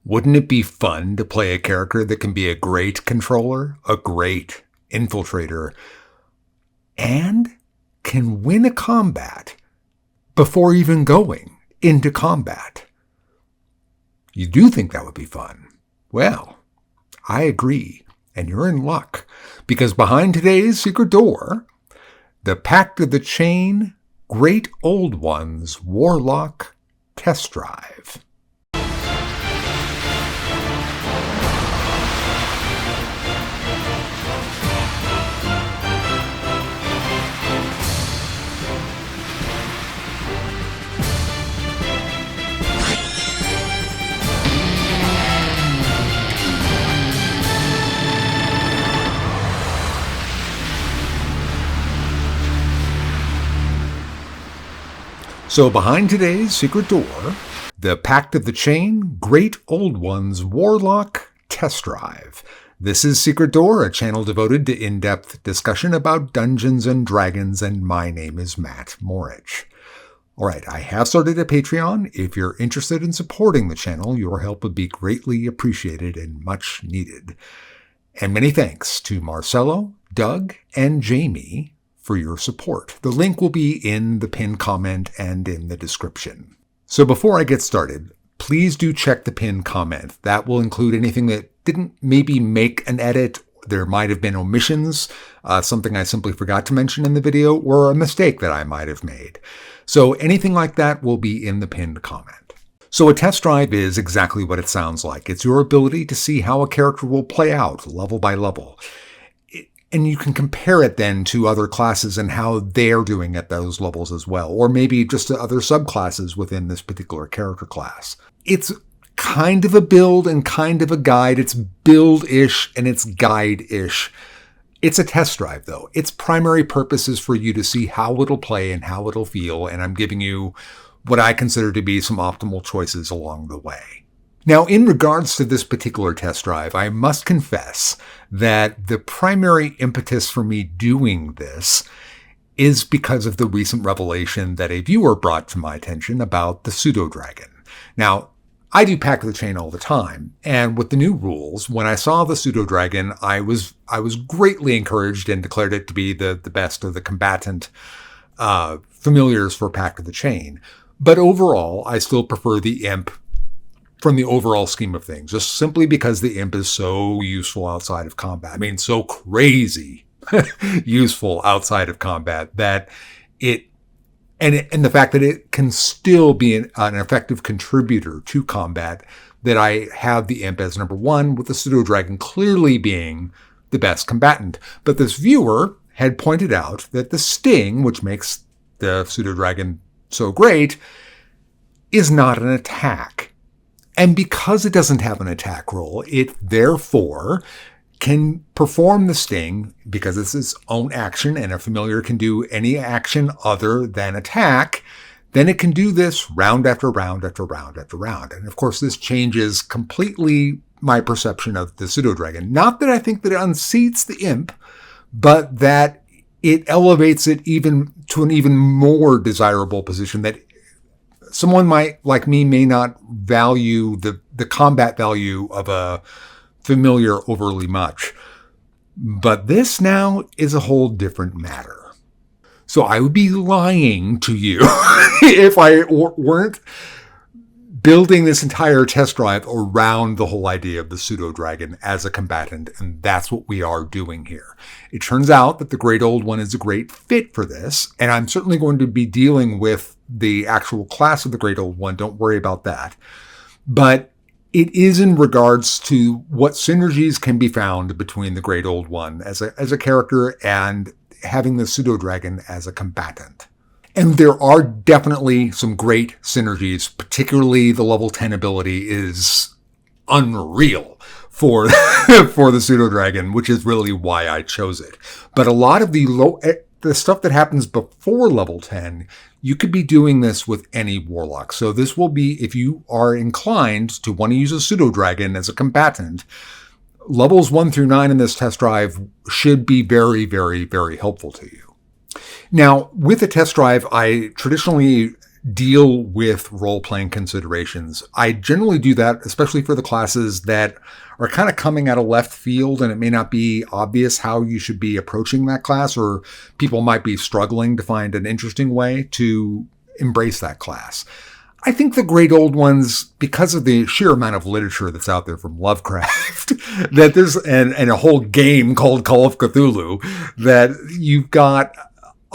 Wouldn't it be fun to play a character that can be a great controller, a great infiltrator, and can win a combat before even going into combat? You do think that would be fun? Well, I agree, and you're in luck, because behind today's secret door, the Pact of the Chain, Great Old Ones, Warlock Test Drive. So behind today's secret door, the Pact of the Chain, Great Old Ones, Warlock Test Drive. This is Secret Door, a channel devoted to in-depth discussion about Dungeons and Dragons, and my name is Matt Morich. Alright, I have started a Patreon. If you're interested in supporting the channel, your help would be greatly appreciated and much needed. And many thanks to Marcelo, Doug, and Jamie for your support. The link will be in the pinned comment and in the description. So before I get started, please do check the pinned comment. That will include anything that didn't maybe make an edit. There might have been omissions, something I simply forgot to mention in the video, or a mistake that I might have made. So anything like that will be in the pinned comment. So a test drive is exactly what it sounds like. It's your ability to see how a character will play out level by level. And you can compare it then to other classes and how they're doing at those levels as well, or maybe just to other subclasses within this particular character class. It's kind of a build and kind of a guide. It's build-ish and it's guide-ish. It's a test drive, though. Its primary purpose is for you to see how it'll play and how it'll feel, and I'm giving you what I consider to be some optimal choices along the way. Now, in regards to this particular test drive, I must confess that the primary impetus for me doing this is because of the recent revelation that a viewer brought to my attention about the Pseudodragon. Now, I do Pact of the Chain all the time, and with the new rules, when I saw the Pseudodragon, I was greatly encouraged and declared it to be the best of the combatant familiars for Pact of the Chain. But overall, I still prefer the Imp from the overall scheme of things, just simply because the Imp is so useful outside of combat. I mean, so crazy useful outside of combat that and the fact that it can still be an effective contributor to combat, that I have the Imp as number one, with the Pseudodragon clearly being the best combatant. But this viewer had pointed out that the Sting, which makes the Pseudodragon so great, is not an attack. And because it doesn't have an attack roll, it therefore can perform the Sting, because it's its own action and a familiar can do any action other than attack. Then it can do this round after round after round after round. And of course, this changes completely my perception of the Pseudodragon. Not that I think that it unseats the Imp, but that it elevates it even to an even more desirable position that someone like me may not value the combat value of a familiar overly much. But this now is a whole different matter. So I would be lying to you if I weren't building this entire test drive around the whole idea of the Pseudodragon as a combatant, and that's what we are doing here. It turns out that the Great Old One is a great fit for this, and I'm certainly going to be dealing with the actual class of the Great Old One. Don't worry about that. But it is in regards to what synergies can be found between the Great Old One as a character and having the Pseudodragon as a combatant. And there are definitely some great synergies, particularly the level 10 ability is unreal for the Pseudodragon, which is really why I chose it. But a lot of the stuff that happens before level 10, you could be doing this with any Warlock. So this will be, if you are inclined to want to use a Pseudodragon as a combatant, levels 1 through 9 in this test drive should be very, very, very helpful to you. Now, with a test drive, I traditionally deal with role-playing considerations. I generally do that, especially for the classes that are kind of coming out of left field, and it may not be obvious how you should be approaching that class, or people might be struggling to find an interesting way to embrace that class. I think the great old ones, because of the sheer amount of literature that's out there from Lovecraft, that there's and a whole game called Call of Cthulhu, that you've got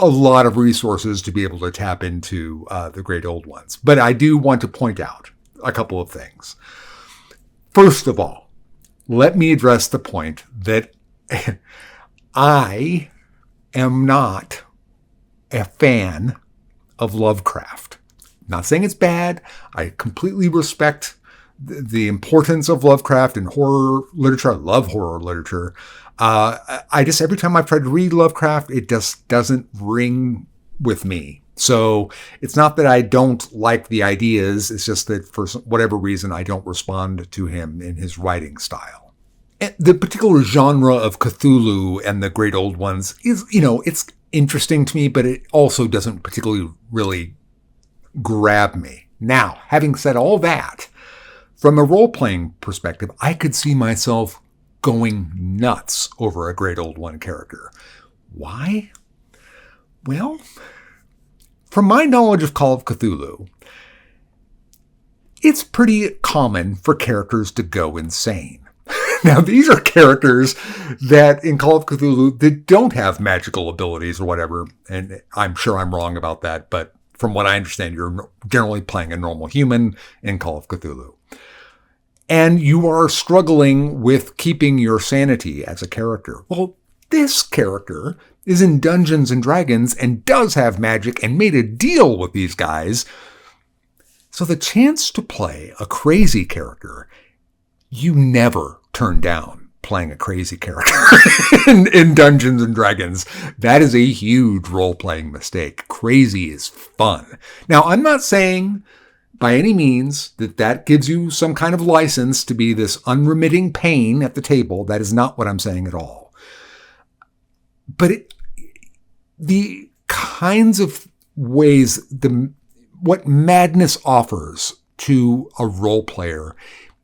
a lot of resources to be able to tap into the great old ones. But I do want to point out a couple of things. First of all, let me address the point that I am not a fan of Lovecraft. I'm not saying it's bad. I completely respect the importance of Lovecraft and horror literature. I love horror literature. I just, every time I've tried to read Lovecraft, it just doesn't ring with me. So it's not that I don't like the ideas. It's just that for whatever reason, I don't respond to him in his writing style. And the particular genre of Cthulhu and the great old ones is, it's interesting to me, but it also doesn't particularly really grab me. Now, having said all that, from a role-playing perspective, I could see myself going nuts over a great old one character. Why? Well, from my knowledge of Call of Cthulhu, it's pretty common for characters to go insane. Now, these are characters that in Call of Cthulhu that don't have magical abilities or whatever, and I'm sure I'm wrong about that, but from what I understand, you're generally playing a normal human in Call of Cthulhu. And you are struggling with keeping your sanity as a character. Well, this character is in Dungeons and Dragons and does have magic and made a deal with these guys. So the chance to play a crazy character, you never turn down playing a crazy character in Dungeons and Dragons. That is a huge role-playing mistake. Crazy is fun. Now, I'm not saying by any means that gives you some kind of license to be this unremitting pain at the table. That is not what I'm saying at all. But the kinds of ways, what madness offers to a role player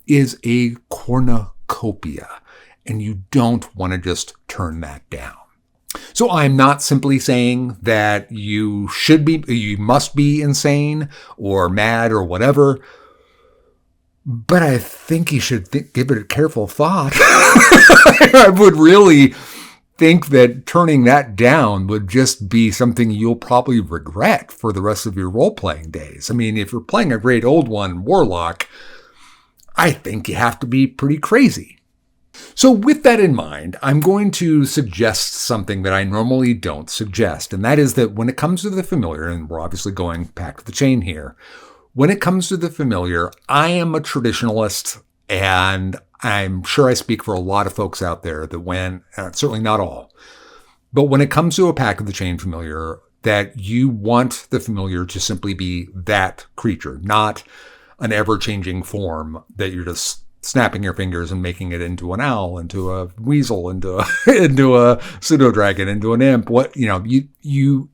is a cornucopia, and you don't want to just turn that down. So I'm not simply saying that you must be insane or mad or whatever, but I think you should give it a careful thought. I would really think that turning that down would just be something you'll probably regret for the rest of your role-playing days. I mean, if you're playing a great old one, Warlock, I think you have to be pretty crazy. So with that in mind, I'm going to suggest something that I normally don't suggest, and that is that when it comes to the familiar, and we're obviously going Pact of the Chain here, when it comes to the familiar, I am a traditionalist, and I'm sure I speak for a lot of folks out there that certainly not all, but when it comes to a Pact of the Chain familiar, that you want the familiar to simply be that creature, not an ever-changing form that you're just snapping your fingers and making it into an owl, into a weasel, into a Pseudodragon, into an imp.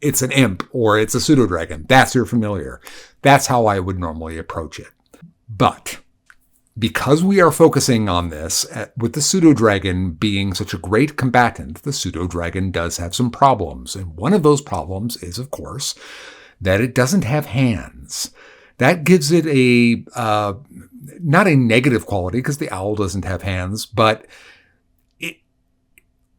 It's an imp or it's a Pseudodragon. That's your familiar. That's how I would normally approach it. But because we are focusing on this, with the Pseudodragon being such a great combatant, the Pseudodragon does have some problems. And one of those problems is, of course, that it doesn't have hands. That gives it not a negative quality because the owl doesn't have hands, but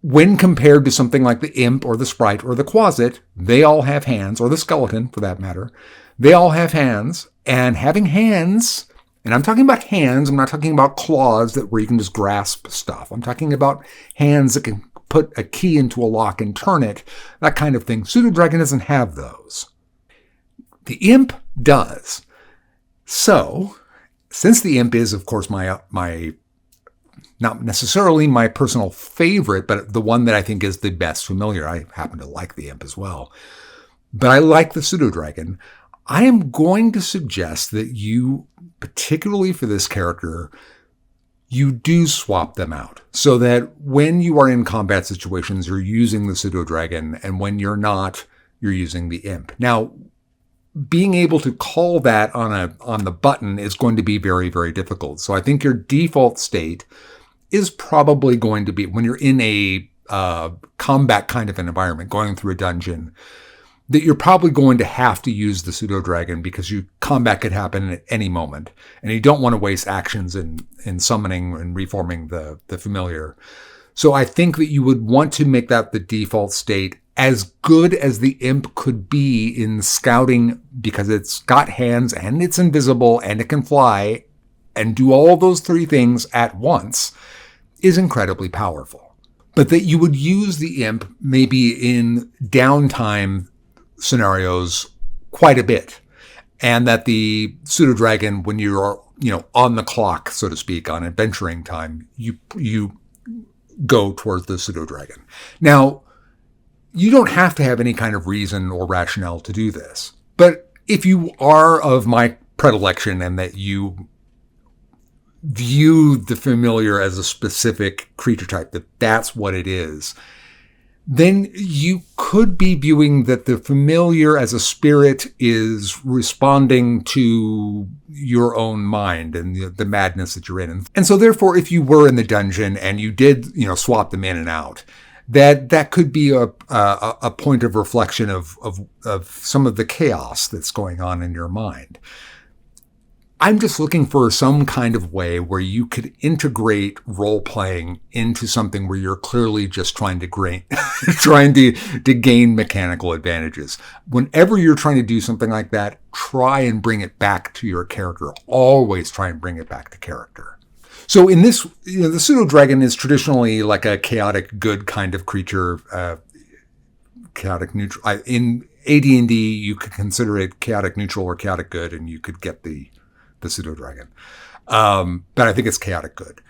when compared to something like the imp or the sprite or the quasit, they all have hands, or the skeleton for that matter. They all have hands, and having hands, and I'm talking about hands, I'm not talking about claws where you can just grasp stuff. I'm talking about hands that can put a key into a lock and turn it, that kind of thing. Pseudodragon doesn't have those. The imp does. So, since the imp is, of course, my not necessarily my personal favorite, but the one that I think is the best familiar. I happen to like the imp as well. But I like the Pseudodragon. I am going to suggest that you, particularly for this character, you do swap them out so that when you are in combat situations, you're using the Pseudodragon, and when you're not, you're using the imp. Now, being able to call that on the button is going to be very, very difficult. So I think your default state is probably going to be, when you're in a combat kind of an environment, going through a dungeon, that you're probably going to have to use the Pseudodragon, because combat could happen at any moment, and you don't want to waste actions in summoning and reforming the familiar. So I think that you would want to make that the default state, as good as the imp could be in scouting, because it's got hands and it's invisible and it can fly and do all those three things at once, is incredibly powerful. But that you would use the imp maybe in downtime scenarios quite a bit, and that the Pseudodragon, when you're on the clock, so to speak, on adventuring time, you go towards the Pseudodragon. Now, you don't have to have any kind of reason or rationale to do this, but if you are of my predilection and that you view the familiar as a specific creature type, that's what it is, then you could be viewing that the familiar as a spirit is responding to your own mind and the madness that you're in. And so therefore, if you were in the dungeon and you did, swap them in and out, that could be a point of reflection of some of the chaos that's going on in your mind. I'm just looking for some kind of way where you could integrate role-playing into something where you're clearly just trying to gain mechanical advantages. Whenever you're trying to do something like that, try and bring it back to your character. Always try and bring it back to character. So in this, the Pseudodragon is traditionally like a chaotic good kind of creature, chaotic neutral. In AD&D, you could consider it chaotic neutral or chaotic good, and you could get the Pseudodragon. But I think it's chaotic good.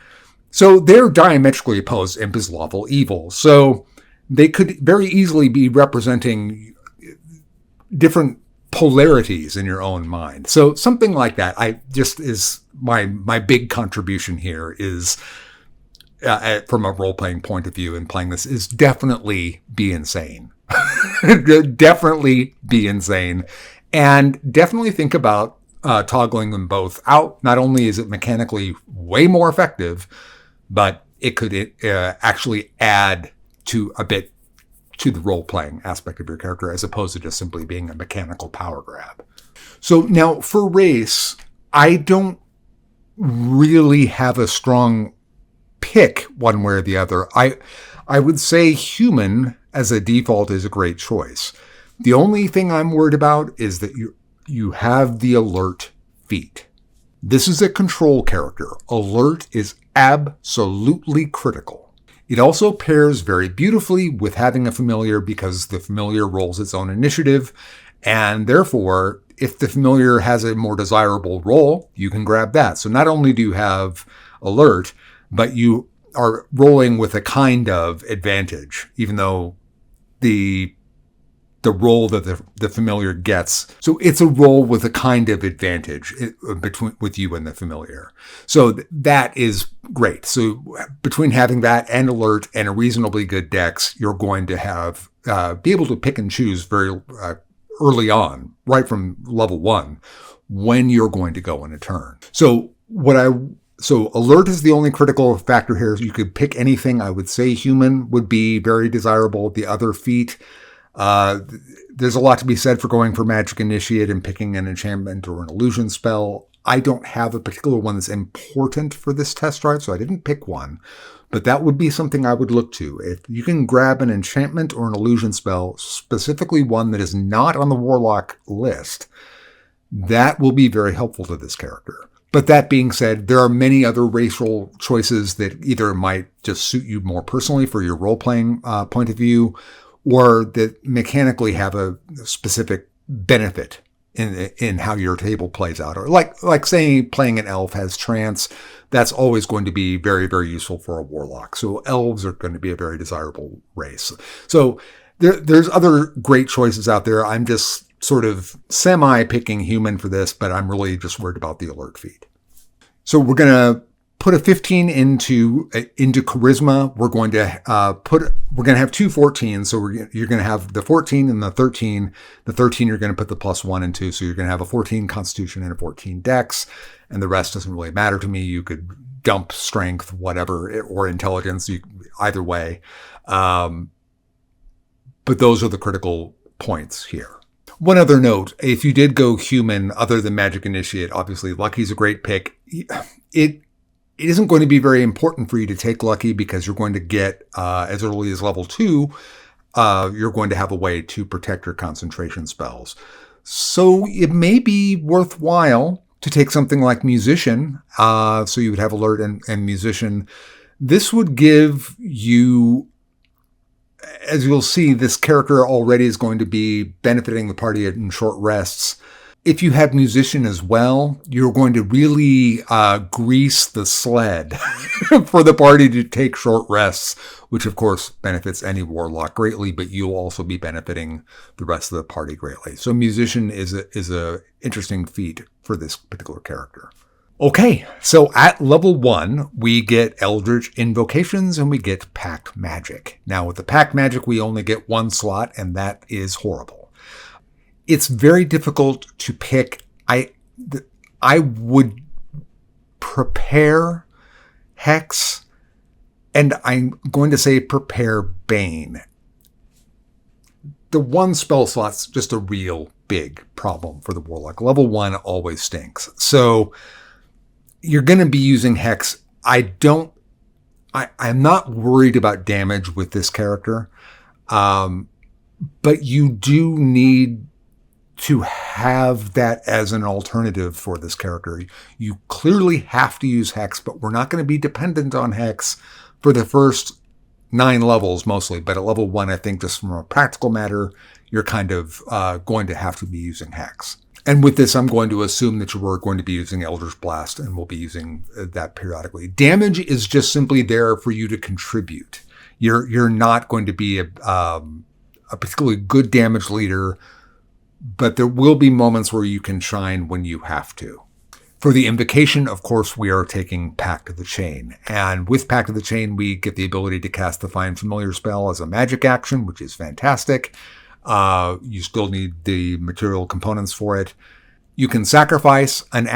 So they're diametrically opposed. Imp is lawful evil. So they could very easily be representing different polarities in your own mind. So something like that, is my big contribution here is, from a role-playing point of view and playing this, is definitely be insane. Definitely be insane. And definitely think about toggling them both out. Not only is it mechanically way more effective, but it could actually add to a bit to the role-playing aspect of your character, as opposed to just simply being a mechanical power grab. So now for race, I don't really have a strong pick one way or the other. I would say human as a default is a great choice. The only thing I'm worried about is that you have the alert feat. This is a control character. Alert is absolutely critical. It also pairs very beautifully with having a familiar, because the familiar rolls its own initiative, and therefore, if the familiar has a more desirable role, you can grab that. So not only do you have alert, but you are rolling with a kind of advantage, even though the role that the familiar gets. So it's a role with a kind of advantage with you and the familiar. So that is great. So between having that and alert and a reasonably good dex, you're going to have be able to pick and choose very early on, right from level 1, when you're going to go in a turn. So alert is the only critical factor here. You could pick anything. I would say human would be very desirable. The other feat, there's a lot to be said for going for Magic Initiate and picking an enchantment or an illusion spell. I don't have a particular one that's important for this test drive, so I didn't pick one. But that would be something I would look to. If you can grab an enchantment or an illusion spell, specifically one that is not on the Warlock list, that will be very helpful to this character. But that being said, there are many other racial choices that either might just suit you more personally for your role-playing point of view, or that mechanically have a specific benefit in how your table plays out. Or like saying playing an elf has trance, that's always going to be very, very useful for a warlock. So elves are going to be a very desirable race. So there's other great choices out there. I'm just sort of semi-picking human for this, but I'm really just worried about the alert feat. So we're going to put a 15 into charisma. We're going to have two 14s. So you're going to have the 14 and the 13. The 13 you're going to put the +1 into. So you're going to have a 14 Constitution and a 14 Dex, and the rest doesn't really matter to me. You could dump strength, whatever, or intelligence, either way. But those are the critical points here. One other note, if you did go human other than Magic Initiate, obviously Lucky's a great pick. It isn't going to be very important for you to take Lucky because you're going to get, as early as level 2, you're going to have a way to protect your concentration spells. So it may be worthwhile to take something like Musician. So you would have Alert and Musician. This would give you, as you'll see, this character already is going to be benefiting the party in short rests. If you have Musician as well, you're going to really grease the sled for the party to take short rests, which of course benefits any Warlock greatly, but you'll also be benefiting the rest of the party greatly. So Musician is a interesting feat for this particular character. Okay, so at level 1, we get Eldritch Invocations and we get Pact Magic. Now with the Pact Magic, we only get 1 slot, and that is horrible. It's very difficult to pick. I would prepare Hex, and I'm going to say prepare Bane. The 1 spell slot's just a real big problem for the Warlock. Level 1 always stinks. So you're going to be using Hex. I'm not worried about damage with this character. But you do need to have that as an alternative for this character. You clearly have to use Hex, but we're not going to be dependent on Hex for the first 9 levels mostly. But at level 1, I think just from a practical matter, you're kind of going to have to be using Hex. And with this, I'm going to assume that you are going to be using Eldritch Blast, and we'll be using that periodically. Damage is just simply there for you to contribute. You're not going to be a particularly good damage leader, but there will be moments where you can shine when you have to. For the Invocation, of course, we are taking Pact of the Chain. And with Pact of the Chain, we get the ability to cast the Find Familiar spell as a magic action, which is fantastic. You still need the material components for it. You can sacrifice an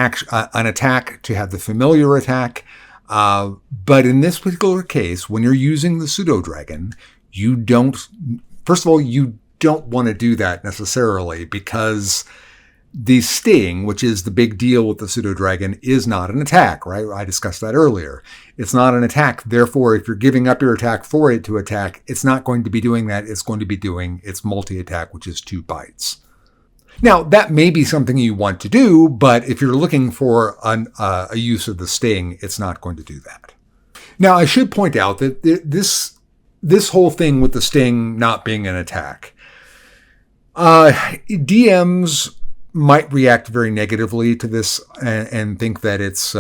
attack to have the familiar attack. But in this particular case, when you're using the Pseudodragon, you don't want to do that necessarily, because the sting, which is the big deal with the Pseudodragon, is not an attack, right? I discussed that earlier. It's not an attack. Therefore, if you're giving up your attack for it to attack, it's not going to be doing that. It's going to be doing its multi-attack, which is 2 bites. Now, that may be something you want to do, but if you're looking for a use of the sting, it's not going to do that. Now, I should point out that this whole thing with the sting not being an attack, DMs might react very negatively to this and think that it's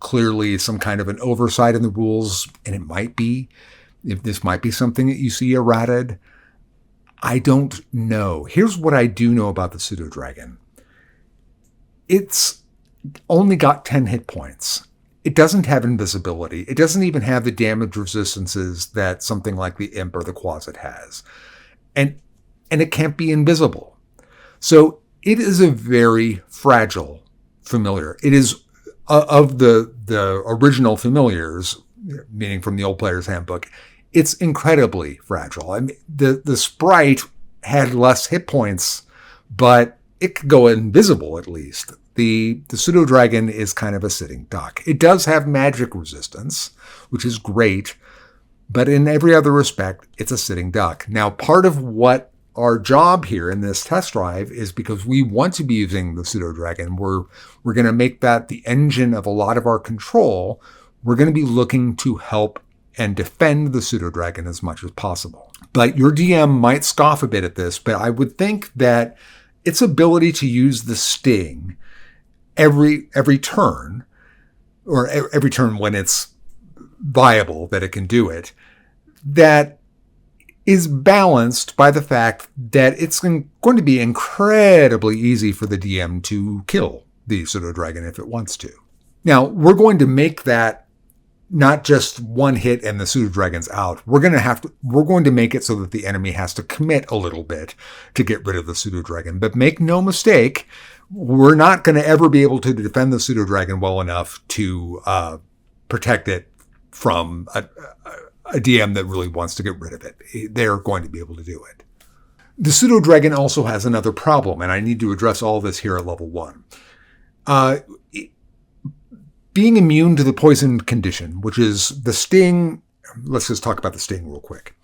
clearly some kind of an oversight in the rules, and it might be. If this might be something that you see errated, I don't know. Here's what I do know about the Pseudodragon. It's only got 10 hit points. It doesn't have invisibility. It doesn't even have the damage resistances that something like the Imp or the Quasit has. And it can't be invisible. So it is a very fragile familiar. It is of the original familiars, meaning from the Old Player's Handbook, it's incredibly fragile. I mean, the sprite had less hit points, but it could go invisible at least. The Pseudodragon is kind of a sitting duck. It does have magic resistance, which is great, but in every other respect, it's a sitting duck. Now, part of what our job here in this test drive is, because we want to be using the Pseudodragon, we're going to make that the engine of a lot of our control. We're going to be looking to help and defend the Pseudodragon as much as possible. But your DM might scoff a bit at this, but I would think that its ability to use the sting every turn, or every turn when it's viable that it can do it, that is balanced by the fact that it's going to be incredibly easy for the DM to kill the Pseudodragon if it wants to. Now, we're going to make that not just one hit and the Pseudodragon's out. We're going to make it so that the enemy has to commit a little bit to get rid of the Pseudodragon. But make no mistake, we're not going to ever be able to defend the Pseudodragon well enough to protect it from a DM that really wants to get rid of it. They're going to be able to do it. The Pseudodragon also has another problem, and I need to address all this here at level 1. Being immune to the poison condition, which is the sting. Let's just talk about the sting real quick.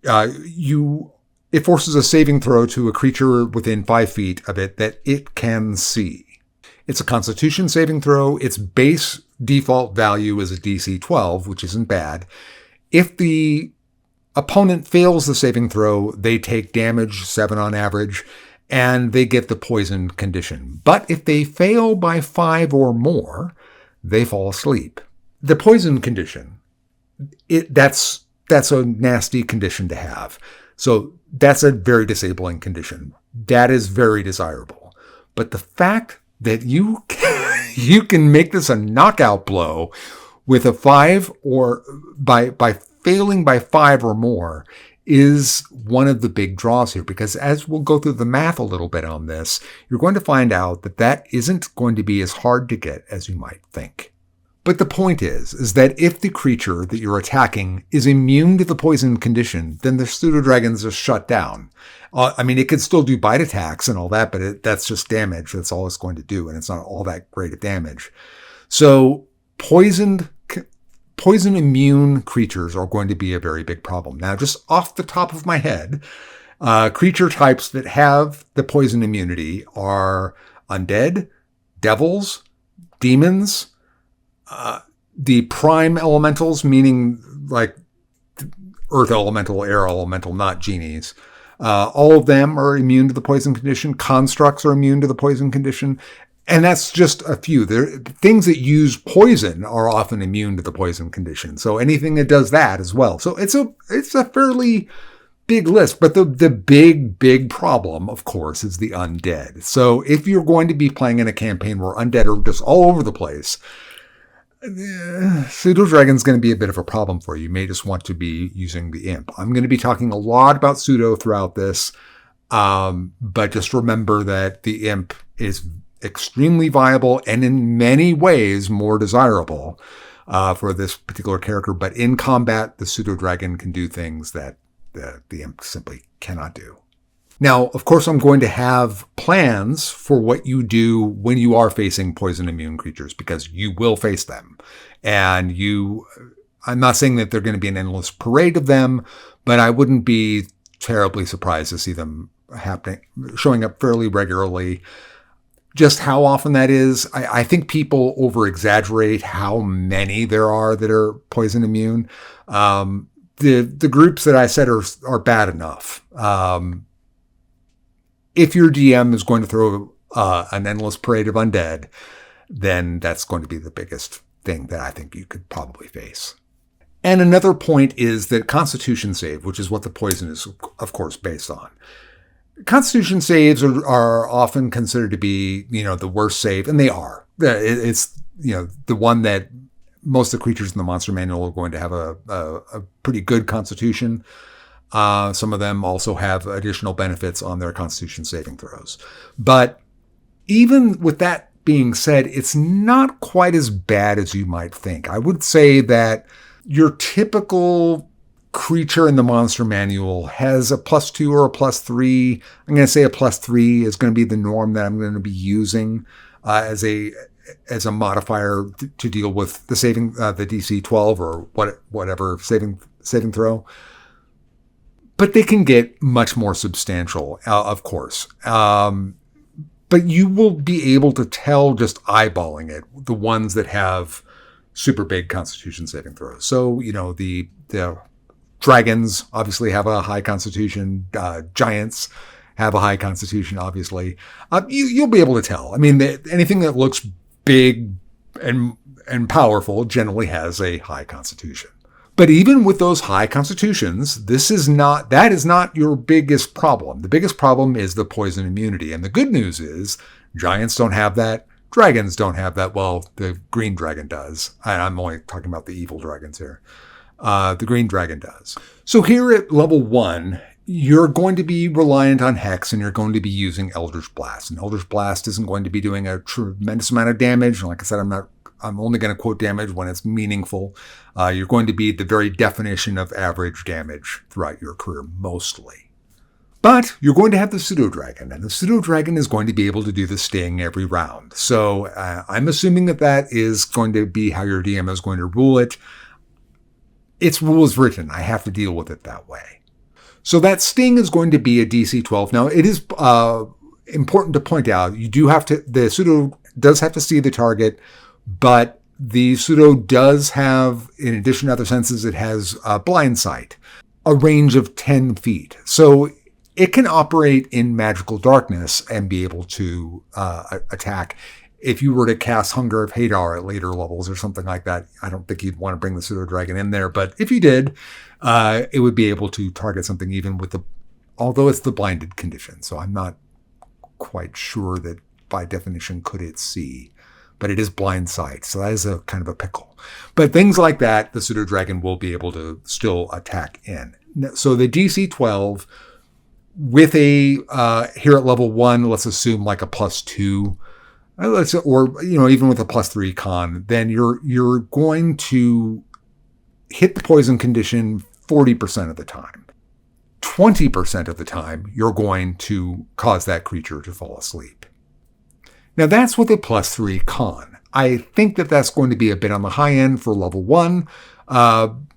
It forces a saving throw to a creature within 5 feet of it that it can see. It's a Constitution saving throw. Its base default value is a DC 12, which isn't bad. If the opponent fails the saving throw, they take damage, 7 on average, and they get the poison condition. But if they fail by 5 or more, they fall asleep. The poison condition, that's a nasty condition to have. So that's a very disabling condition. That is very desirable. But the fact that you can make this a knockout blow with a 5 or by failing by 5 or more is one of the big draws here, because as we'll go through the math a little bit on this, you're going to find out that that isn't going to be as hard to get as you might think. But the point is that if the creature that you're attacking is immune to the poison condition, then the Pseudodragon's are shut down. It could still do bite attacks and all that, but that's just damage. That's all it's going to do, and it's not all that great at damage. So poison immune creatures are going to be a very big problem. Now, just off the top of my head, creature types that have the poison immunity are undead, devils, demons, the prime elementals, meaning like earth elemental, air elemental, not genies. All of them are immune to the poison condition. Constructs are immune to the poison condition. And that's just a few. Things that use poison are often immune to the poison condition. So anything that does that as well. So it's a fairly big list. But the big problem, of course, is the undead. So if you're going to be playing in a campaign where undead are just all over the place, Pseudodragon's going to be a bit of a problem for you. You may just want to be using the imp. I'm going to be talking a lot about Pseudo throughout this. But just remember that the imp is extremely viable and in many ways more desirable for this particular character. But in combat, the Pseudodragon can do things that the imp simply cannot do. Now, of course, I'm going to have plans for what you do when you are facing poison immune creatures, because you will face them. And I'm not saying that they're going to be an endless parade of them, but I wouldn't be terribly surprised to see them showing up fairly regularly. Just how often that is, I think people over-exaggerate how many there are that are poison immune. The groups that I said are bad enough. If your DM is going to throw an endless parade of undead, then that's going to be the biggest thing that I think you could probably face. And another point is that Constitution save, which is what the poison is, of course, based on. Constitution saves are often considered to be, the worst save, and they are. It's, the one that most of the creatures in the monster manual are going to have a pretty good Constitution. Some of them also have additional benefits on their Constitution saving throws. But even with that being said, it's not quite as bad as you might think. I would say that your typical creature in the monster manual has a +2 or a +3. I'm going to say a +3 is going to be the norm that I'm going to be using as a modifier to deal with the saving, the DC 12 or whatever saving throw. But they can get much more substantial, of course. But you will be able to tell just eyeballing it, the ones that have super big Constitution saving throws. So, the dragons obviously have a high Constitution. Giants have a high Constitution, obviously. You'll be able to tell. Anything that looks big and powerful generally has a high Constitution. But even with those high constitutions, that is not your biggest problem. The biggest problem is the poison immunity. And the good news is giants don't have that. Dragons don't have that. Well, the green dragon does. I'm only talking about the evil dragons here. The green dragon does. So here at level 1, you're going to be reliant on Hex, and you're going to be using Eldritch Blast. And Eldritch Blast isn't going to be doing a tremendous amount of damage. Like I said, I'm only going to quote damage when it's meaningful. You're going to be the very definition of average damage throughout your career, mostly. But you're going to have the Pseudodragon, and the Pseudodragon is going to be able to do the sting every round. So I'm assuming that is going to be how your DM is going to rule it. Its rule is written. I have to deal with it that way. So that sting is going to be a DC 12. Now, it is important to point out, the Pseudo does have to see the target, but the Pseudo does have, in addition to other senses, it has blind sight, a range of 10 feet. So it can operate in magical darkness and be able to attack. If you were to cast Hunger of Hadar at later levels or something like that, I don't think you'd want to bring the Pseudodragon in there. But if you did, it would be able to target something even with although it's the blinded condition. So I'm not quite sure that by definition could it see. But it is blind sight, so that is a kind of a pickle. But things like that, the Pseudodragon will be able to still attack in. So the DC 12... with here at level 1, let's assume like a +2, or even with a +3 con, then you're going to hit the poison condition 40% of the time. 20% of the time, you're going to cause that creature to fall asleep. Now that's with a +3 con. I think that's going to be a bit on the high end for level 1.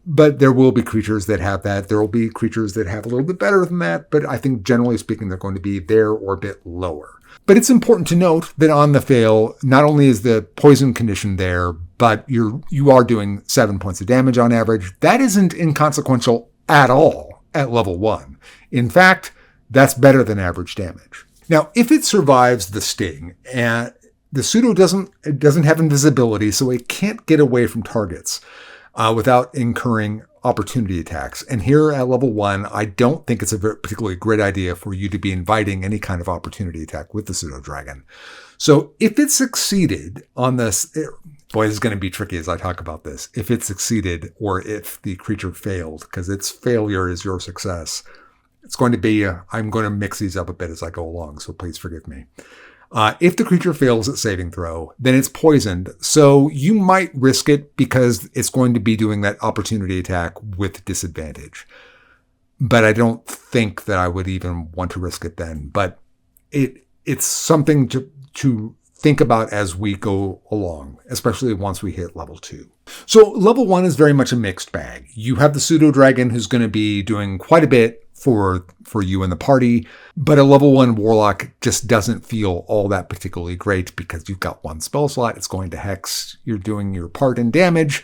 But there will be creatures that have that. There will be creatures that have a little bit better than that, but I think generally speaking, they're going to be there or a bit lower. But it's important to note that on the fail, not only is the poison condition there, but you are doing 7 points of damage on average. That isn't inconsequential at all at level 1. In fact, that's better than average damage. Now, if it survives the sting, and the Pseudo doesn't have invisibility, so it can't get away from targets without incurring opportunity attacks. And here at level 1, I don't think it's a particularly great idea for you to be inviting any kind of opportunity attack with the Pseudodragon. So if it succeeded on this, boy, this is going to be tricky as I talk about this. If it succeeded, or if the creature failed, because its failure is your success, it's going to be, I'm going to mix these up a bit as I go along, so please forgive me. If the creature fails at saving throw, then it's poisoned. So you might risk it because it's going to be doing that opportunity attack with disadvantage. But I don't think that I would even want to risk it then. But it's something to think about as we go along, especially once we hit level 2. So level 1 is very much a mixed bag. You have the Pseudodragon who's going to be doing quite a bit for you and the party, but a level 1 Warlock just doesn't feel all that particularly great because you've got 1 spell slot, it's going to Hex, you're doing your part in damage,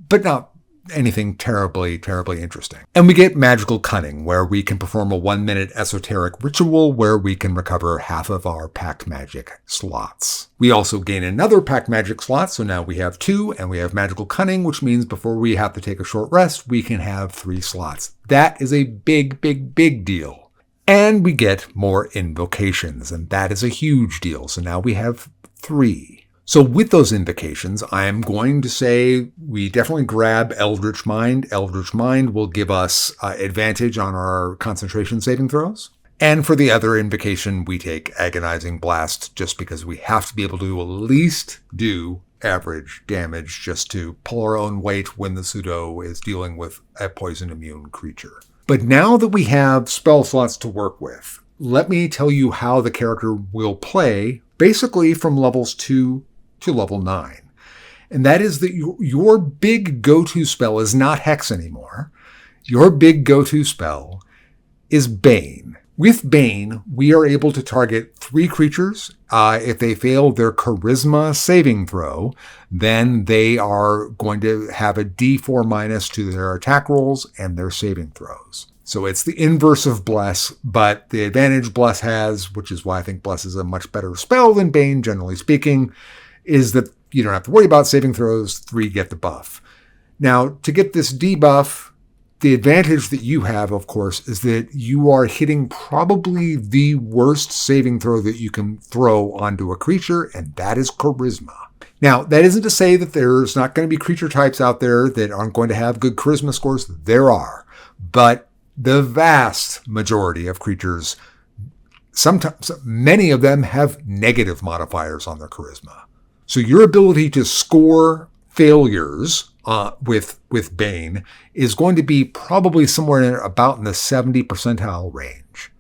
but not anything terribly, terribly interesting. And we get Magical Cunning, where we can perform a 1-minute esoteric ritual where we can recover half of our Pact Magic slots. We also gain another Pact Magic slot, so now we have 2, and we have Magical Cunning, which means before we have to take a short rest, we can have 3 slots. That is a big, big, big deal. And we get more invocations, and that is a huge deal. So now we have 3. So with those invocations, I'm going to say we definitely grab Eldritch Mind. Eldritch Mind will give us advantage on our concentration saving throws. And for the other invocation, we take Agonizing Blast just because we have to be able to at least do average damage just to pull our own weight when the Pseudo is dealing with a poison immune creature. But now that we have spell slots to work with, let me tell you how the character will play basically from levels 2 to level 9. And that is that your big go-to spell is not Hex anymore. Your big go-to spell is Bane. With Bane, we are able to target 3 creatures. If they fail their charisma saving throw, then they are going to have a D4 minus to their attack rolls and their saving throws. So it's the inverse of Bless, but the advantage Bless has, which is why I think Bless is a much better spell than Bane, generally speaking, is that you don't have to worry about saving throws. 3 get the buff. Now, to get this debuff, The advantage that you have, of course, is that you are hitting probably the worst saving throw that you can throw onto a creature, and that is charisma. Now, that isn't to say that there's not going to be creature types out there that aren't going to have good charisma scores. There are. But the vast majority of creatures, sometimes many of them have negative modifiers on their charisma. So your ability to score failures with Bane is going to be probably somewhere about in the 70 percentile range.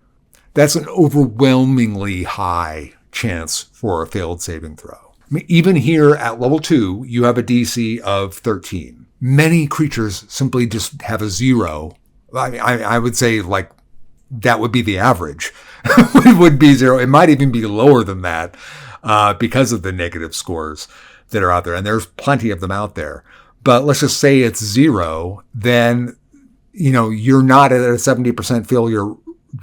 That's an overwhelmingly high chance for a failed saving throw. I mean, even here at level 2, you have a DC of 13. Many creatures simply just have a 0. I would say like that would be the average. It would be 0. It might even be lower than that because of the negative scores that are out there. And there's plenty of them out there. But let's just say it's 0. Then, you're not at a 70% failure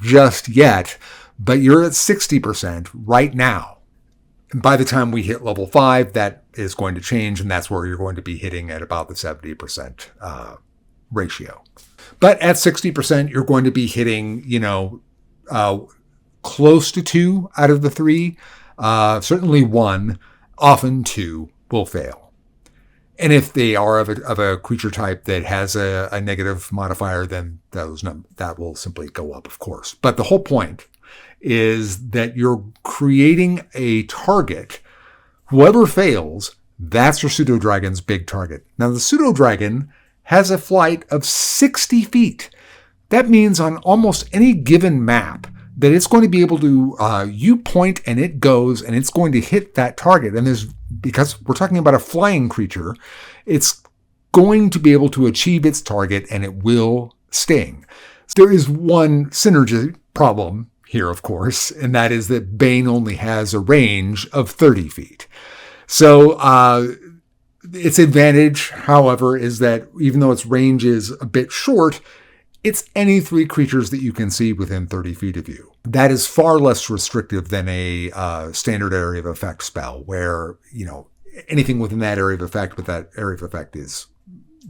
just yet, but you're at 60% right now. And by the time we hit level 5, that is going to change, and that's where you're going to be hitting at about the 70% ratio. But at 60%, you're going to be hitting, close to 2 out of the 3. Certainly 1, often 2 will fail. And if they are of a creature type that has a negative modifier, then that will simply go up, of course. But the whole point is that you're creating a target. Whoever fails, that's your Pseudodragon's big target. Now, the Pseudodragon has a flight of 60 feet. That means on almost any given map that it's going to be able to, you point and it goes and it's going to hit that target. And because we're talking about a flying creature, it's going to be able to achieve its target and it will sting. There is one synergy problem here, of course, and that is that Bane only has a range of 30 feet. So its advantage, however, is that even though its range is a bit short, it's any 3 creatures that you can see within 30 feet of you. That is far less restrictive than a standard area of effect spell, where, anything within that area of effect with that area of effect is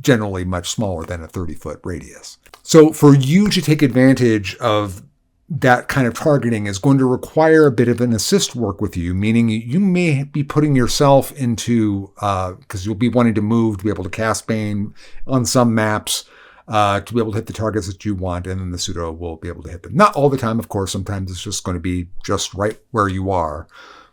generally much smaller than a 30-foot radius. So for you to take advantage of that kind of targeting is going to require a bit of an assist work with you, meaning you may be putting yourself into, because you'll be wanting to move to be able to cast Bane on some maps, to be able to hit the targets that you want, and then the Pseudo will be able to hit them. Not all the time, of course. Sometimes it's just going to be just right where you are.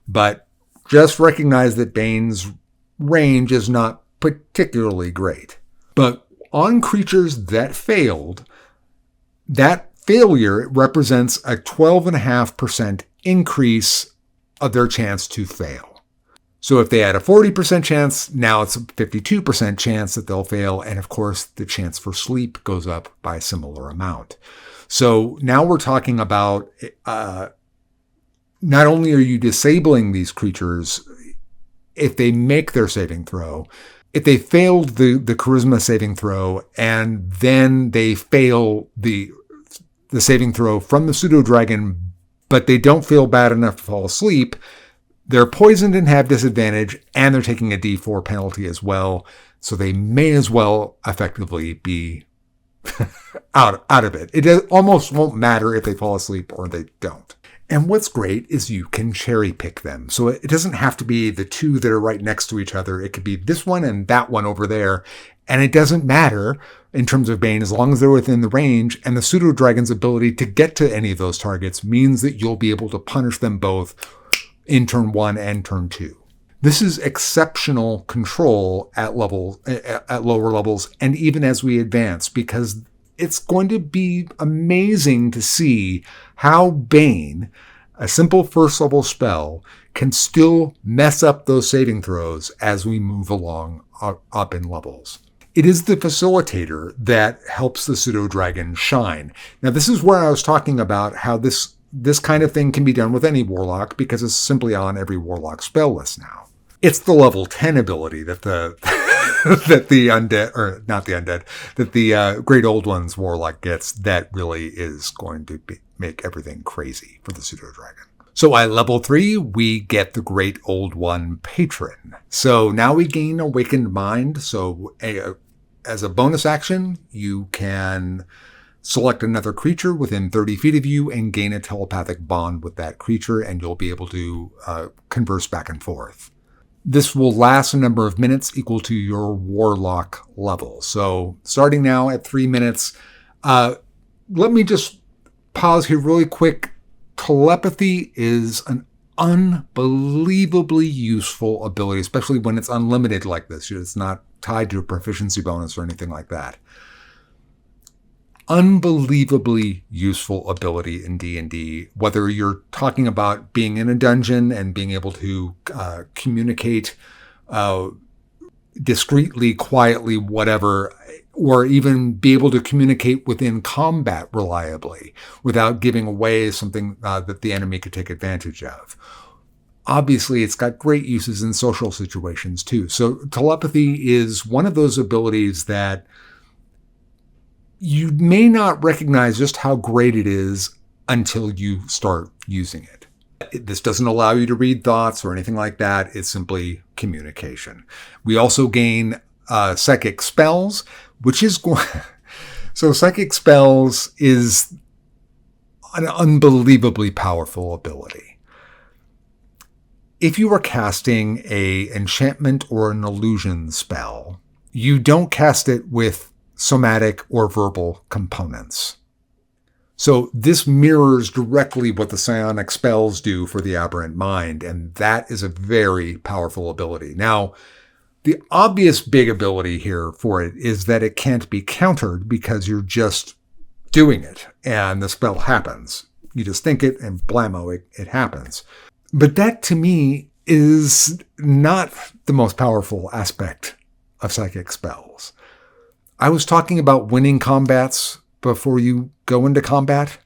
But just recognize that Bane's range is not particularly great. But on creatures that failed, that failure represents a 12.5% increase of their chance to fail. So if they had a 40% chance, now it's a 52% chance that they'll fail. And of course, the chance for sleep goes up by a similar amount. So now we're talking about not only are you disabling these creatures if they make their saving throw, if they failed the charisma saving throw and then they fail the saving throw from the Pseudodragon, but they don't feel bad enough to fall asleep, they're poisoned and have disadvantage, and they're taking a D4 penalty as well. So they may as well effectively be out of it. It almost won't matter if they fall asleep or they don't. And what's great is you can cherry pick them. So it doesn't have to be the 2 that are right next to each other. It could be this one and that one over there. And it doesn't matter in terms of Bane as long as they're within the range. And the Pseudodragon's ability to get to any of those targets means that you'll be able to punish them both in turn 1 and turn 2. This is exceptional control at lower levels and even as we advance, because it's going to be amazing to see how Bane, a simple first level spell, can still mess up those saving throws as we move along up in levels. It is the facilitator that helps the Pseudodragon shine. Now, this is where I was talking about how this kind of thing can be done with any Warlock, because it's simply on every Warlock spell list now. It's the level 10 ability that the Great Old Ones Warlock gets that really is going to make everything crazy for the Pseudodragon. So at level 3, we get the Great Old One Patron. So now we gain Awakened Mind. So as a bonus action, you can select another creature within 30 feet of you and gain a telepathic bond with that creature, and you'll be able to converse back and forth. This will last a number of minutes equal to your Warlock level. So starting now at 3 minutes, let me just pause here really quick. Telepathy is an unbelievably useful ability, especially when it's unlimited like this. It's not tied to a proficiency bonus or anything like that. Unbelievably useful ability in D&D, whether you're talking about being in a dungeon and being able to communicate discreetly, quietly, whatever, or even be able to communicate within combat reliably without giving away something that the enemy could take advantage of. Obviously, it's got great uses in social situations too. So telepathy is one of those abilities that you may not recognize just how great it is until you start using it. This doesn't allow you to read thoughts or anything like that. It's simply communication. We also gain psychic spells, which is so psychic spells is an unbelievably powerful ability. If you are casting an enchantment or an illusion spell, you don't cast it with somatic or verbal components. So this mirrors directly what the psionic spells do for the aberrant mind, and that is a very powerful ability. Now, the obvious big ability here for it is that it can't be countered because you're just doing it, and the spell happens. You just think it, and blammo, it happens. But that, to me, is not the most powerful aspect of psychic spells. I was talking about winning combats before you go into combat.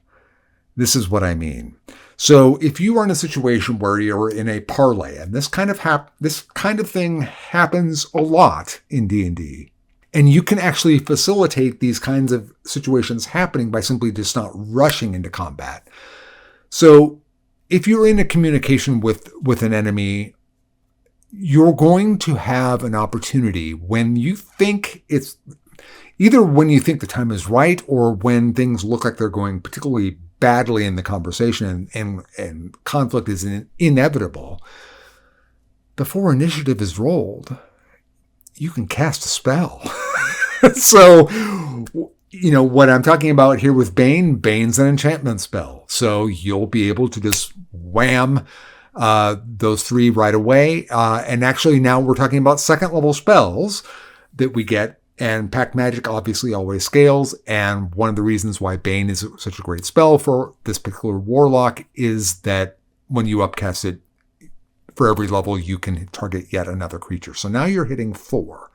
This is what I mean. So if you are in a situation where you're in a parlay, and this kind of thing happens a lot in D&D, and you can actually facilitate these kinds of situations happening by simply just not rushing into combat. So if you're in a communication with an enemy, you're going to have an opportunity when you think either when you think the time is right or when things look like they're going particularly badly in the conversation and conflict is inevitable. Before initiative is rolled, you can cast a spell. So, what I'm talking about here with Bane's an enchantment spell. So you'll be able to just wham those 3 right away. And actually now we're talking about second level spells that we get. And Pact magic obviously always scales, and one of the reasons why Bane is such a great spell for this particular Warlock is that when you upcast it, for every level you can target yet another creature. So now you're hitting 4.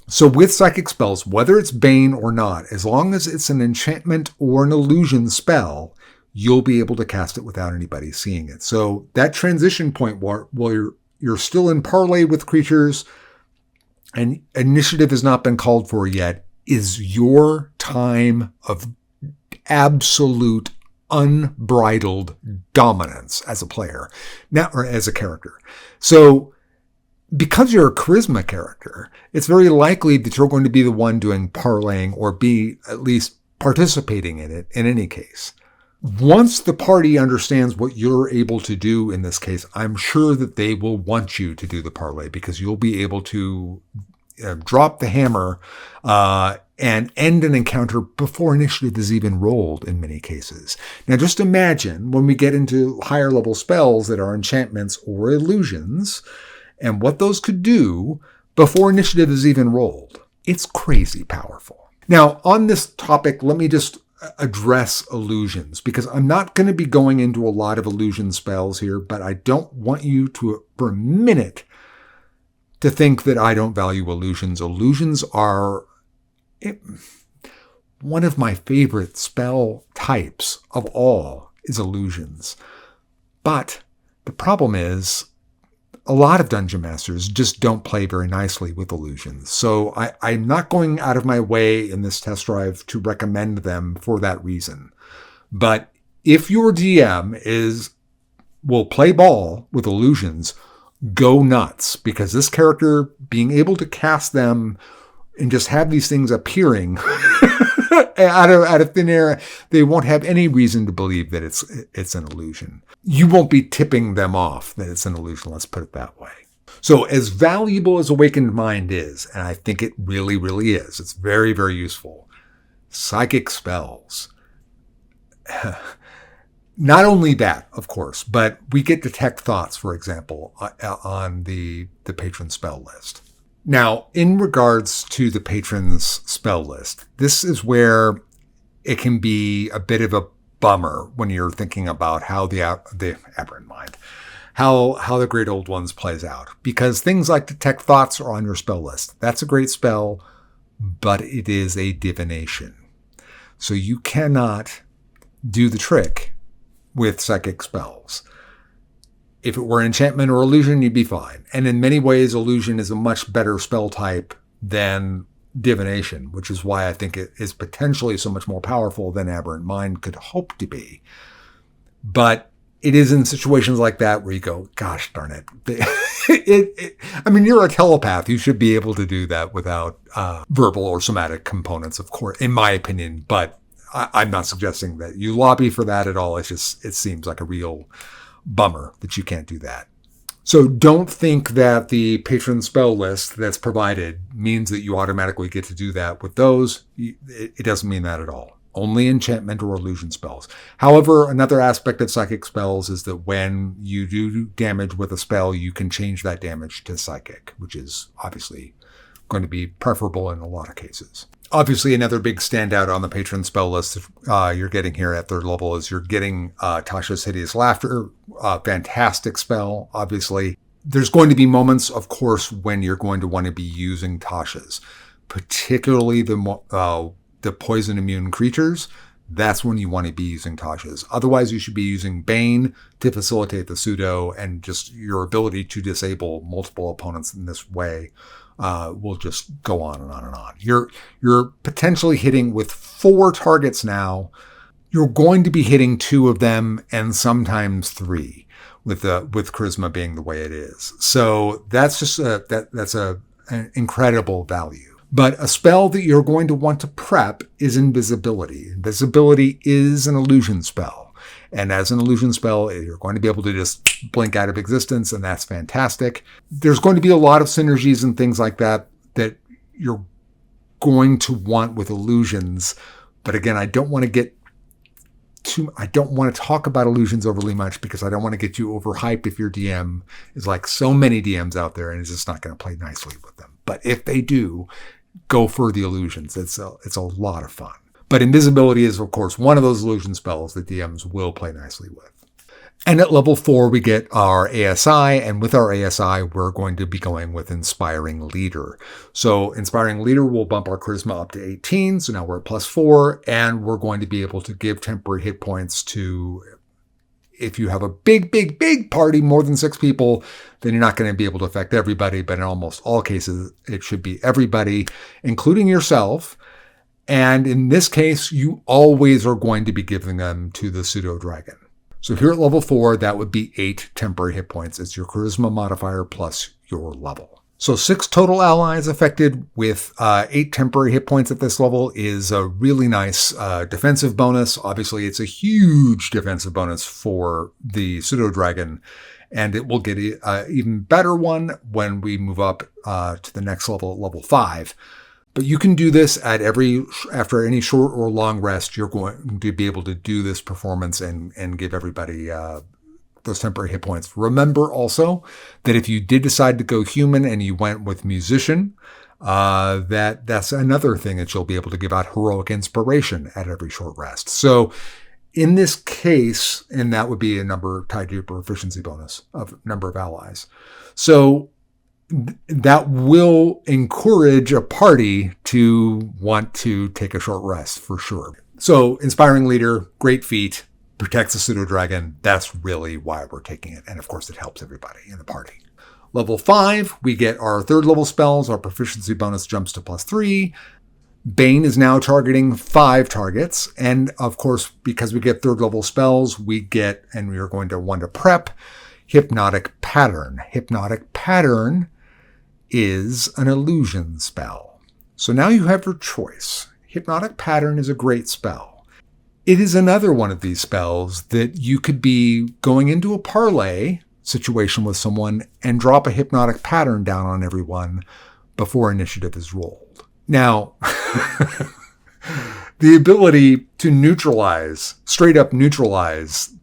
So with psychic spells, whether it's Bane or not, as long as it's an enchantment or an illusion spell, you'll be able to cast it without anybody seeing it. So that transition point where you're still in parlay with creatures, and initiative has not been called for yet, is your time of absolute unbridled dominance as a player, now, or as a character. So because you're a charisma character, it's very likely that you're going to be the one doing parlaying or be at least participating in it in any case. Once the party understands what you're able to do in this case, I'm sure that they will want you to do the parlay because you'll be able to drop the hammer and end an encounter before initiative is even rolled in many cases. Now just imagine when we get into higher level spells that are enchantments or illusions and what those could do before initiative is even rolled. It's crazy powerful. Now on this topic, let me just address illusions because I'm not going to be going into a lot of illusion spells here, but I don't want you to, for a minute, to think that I don't value illusions. Illusions are one of my favorite spell types of all is illusions. But the problem is a lot of dungeon masters just don't play very nicely with illusions. So I'm not going out of my way in this test drive to recommend them for that reason. But if your DM will play ball with illusions, go nuts, because this character being able to cast them and just have these things appearing out of thin air. They won't have any reason to believe that it's an illusion. You won't be tipping them off that it's an illusion, let's put it that way. So as valuable as Awakened Mind is, and I think it really, really is, it's very, very useful. Psychic spells. Not only that, of course, but we get Detect Thoughts, for example, on the Patron spell list. Now, in regards to the Patron's spell list, this is where it can be a bit of a bummer when you're thinking about how the Aberrant Mind, how the Great Old Ones plays out. Because things like Detect Thoughts are on your spell list. That's a great spell, but it is a divination. So you cannot do the trick with psychic spells. If it were enchantment or illusion, you'd be fine. And in many ways, illusion is a much better spell type than divination, which is why I think it is potentially so much more powerful than Aberrant Mind could hope to be. But it is in situations like that where you go, gosh darn it. I mean, you're a telepath. You should be able to do that without verbal or somatic components, of course, in my opinion. But I'm not suggesting that you lobby for that at all. It seems like a real bummer that you can't do that. So don't think that the Patron spell list that's provided means that you automatically get to do that with those. It doesn't mean that at all. Only enchantment or illusion spells. However, another aspect of psychic spells is that when you do damage with a spell, you can change that damage to psychic, which is obviously going to be preferable in a lot of cases. Obviously, another big standout on the Patron spell list you're getting here at 3rd level is you're getting Tasha's Hideous Laughter. Fantastic spell, obviously. There's going to be moments, of course, when you're going to want to be using Tasha's, particularly the poison immune creatures. That's when you want to be using Tasha's. Otherwise, you should be using Bane to facilitate the Pseudo, and just your ability to disable multiple opponents in this way will just go on and on and on. You're potentially hitting with 4 targets now. You're going to be hitting 2 of them and sometimes 3 with charisma being the way it is. So that's just an incredible value. But a spell that you're going to want to prep is Invisibility. Invisibility is an illusion spell. And as an illusion spell, you're going to be able to just blink out of existence, and that's fantastic. There's going to be a lot of synergies and things like that you're going to want with illusions. But again, I don't want to talk about illusions overly much because I don't want to get you overhyped if your DM is like so many DMs out there and is just not going to play nicely with them. But if they do, go for the illusions. It's a lot of fun. But Invisibility is, of course, one of those illusion spells that DMs will play nicely with. And at level 4, we get our ASI. And with our ASI, we're going to be going with Inspiring Leader. So Inspiring Leader will bump our charisma up to 18. So now we're at +4. And we're going to be able to give temporary hit points to, if you have a big, big, big party, more than 6 people, then you're not going to be able to affect everybody. But in almost all cases, it should be everybody, including yourself. And in this case, you always are going to be giving them to the Pseudodragon. So here at level 4, that would be 8 temporary hit points. It's your charisma modifier plus your level. So 6 total allies affected with 8 temporary hit points at this level is a really nice defensive bonus. Obviously, it's a huge defensive bonus for the Pseudodragon, and it will get an even better one when we move up to the next level, level 5. But you can do this after any short or long rest. You're going to be able to do this performance and give everybody those temporary hit points. Remember also that if you did decide to go human and you went with Musician, that's another thing that you'll be able to give out Heroic Inspiration at every short rest. So in this case, and that would be a number tied to your proficiency bonus of number of allies. So that will encourage a party to want to take a short rest for sure. So Inspiring Leader, great feat, protects the Pseudodragon. That's really why we're taking it. And of course, it helps everybody in the party. Level 5, we get our 3rd level spells. Our proficiency bonus jumps to +3. Bane is now targeting 5 targets. And of course, because we get 3rd level spells, we are going to want to prep Hypnotic Pattern. Hypnotic Pattern is an illusion spell. So now you have your choice. Hypnotic Pattern is a great spell. It is another one of these spells that you could be going into a parlay situation with someone and drop a Hypnotic Pattern down on everyone before initiative is rolled. Now, the ability to neutralize, straight up neutralize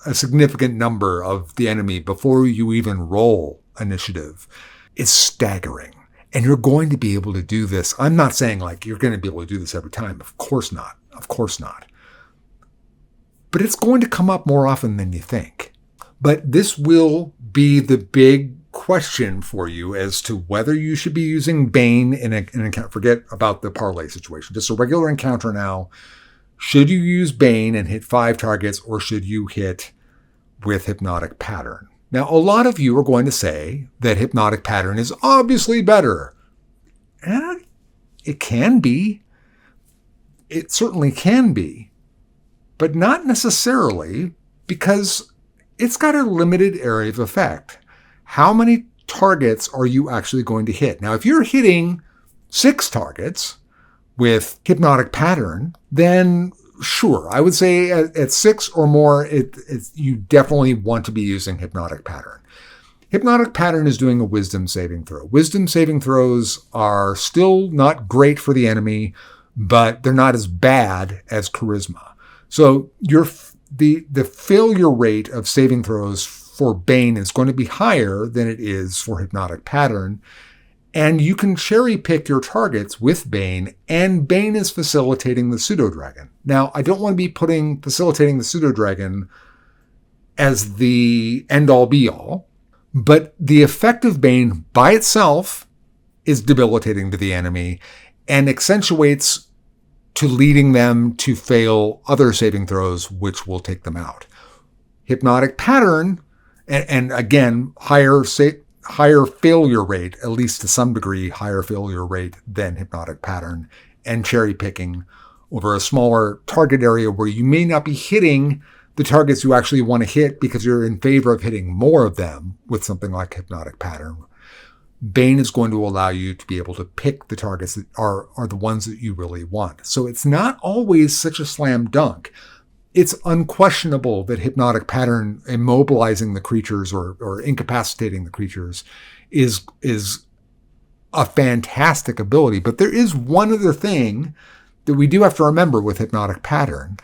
a significant number of the enemy before you even roll initiative is staggering. And you're going to be able to do this. I'm not saying like you're going to be able to do this every time. Of course not. Of course not. But it's going to come up more often than you think. But this will be the big question for you as to whether you should be using Bane in an encounter. Forget about the parlay situation. Just a regular encounter now. Should you use Bane and hit 5 targets, or should you hit with Hypnotic Pattern? Now, a lot of you are going to say that Hypnotic Pattern is obviously better. And it can be. It certainly can be. But not necessarily, because it's got a limited area of effect. How many targets are you actually going to hit? Now, if you're hitting 6 targets with Hypnotic Pattern, then sure, I would say at 6 or more, you definitely want to be using Hypnotic Pattern. Hypnotic Pattern is doing a Wisdom saving throw. Wisdom saving throws are still not great for the enemy, but they're not as bad as Charisma. So the failure rate of saving throws for Bane is going to be higher than it is for Hypnotic Pattern. And you can cherry pick your targets with Bane, and Bane is facilitating the Pseudodragon. Now, I don't want to be facilitating the Pseudodragon as the end-all be-all, but the effect of Bane by itself is debilitating to the enemy and accentuates to leading them to fail other saving throws, which will take them out. Hypnotic Pattern, and again, higher failure rate, at least to some degree, higher failure rate than Hypnotic Pattern, and cherry picking over a smaller target area where you may not be hitting the targets you actually want to hit because you're in favor of hitting more of them with something like Hypnotic Pattern. Bane is going to allow you to be able to pick the targets that are the ones that you really want. So it's not always such a slam dunk. It's unquestionable that Hypnotic Pattern immobilizing the creatures or incapacitating the creatures is a fantastic ability. But there is one other thing that we do have to remember with Hypnotic Pattern,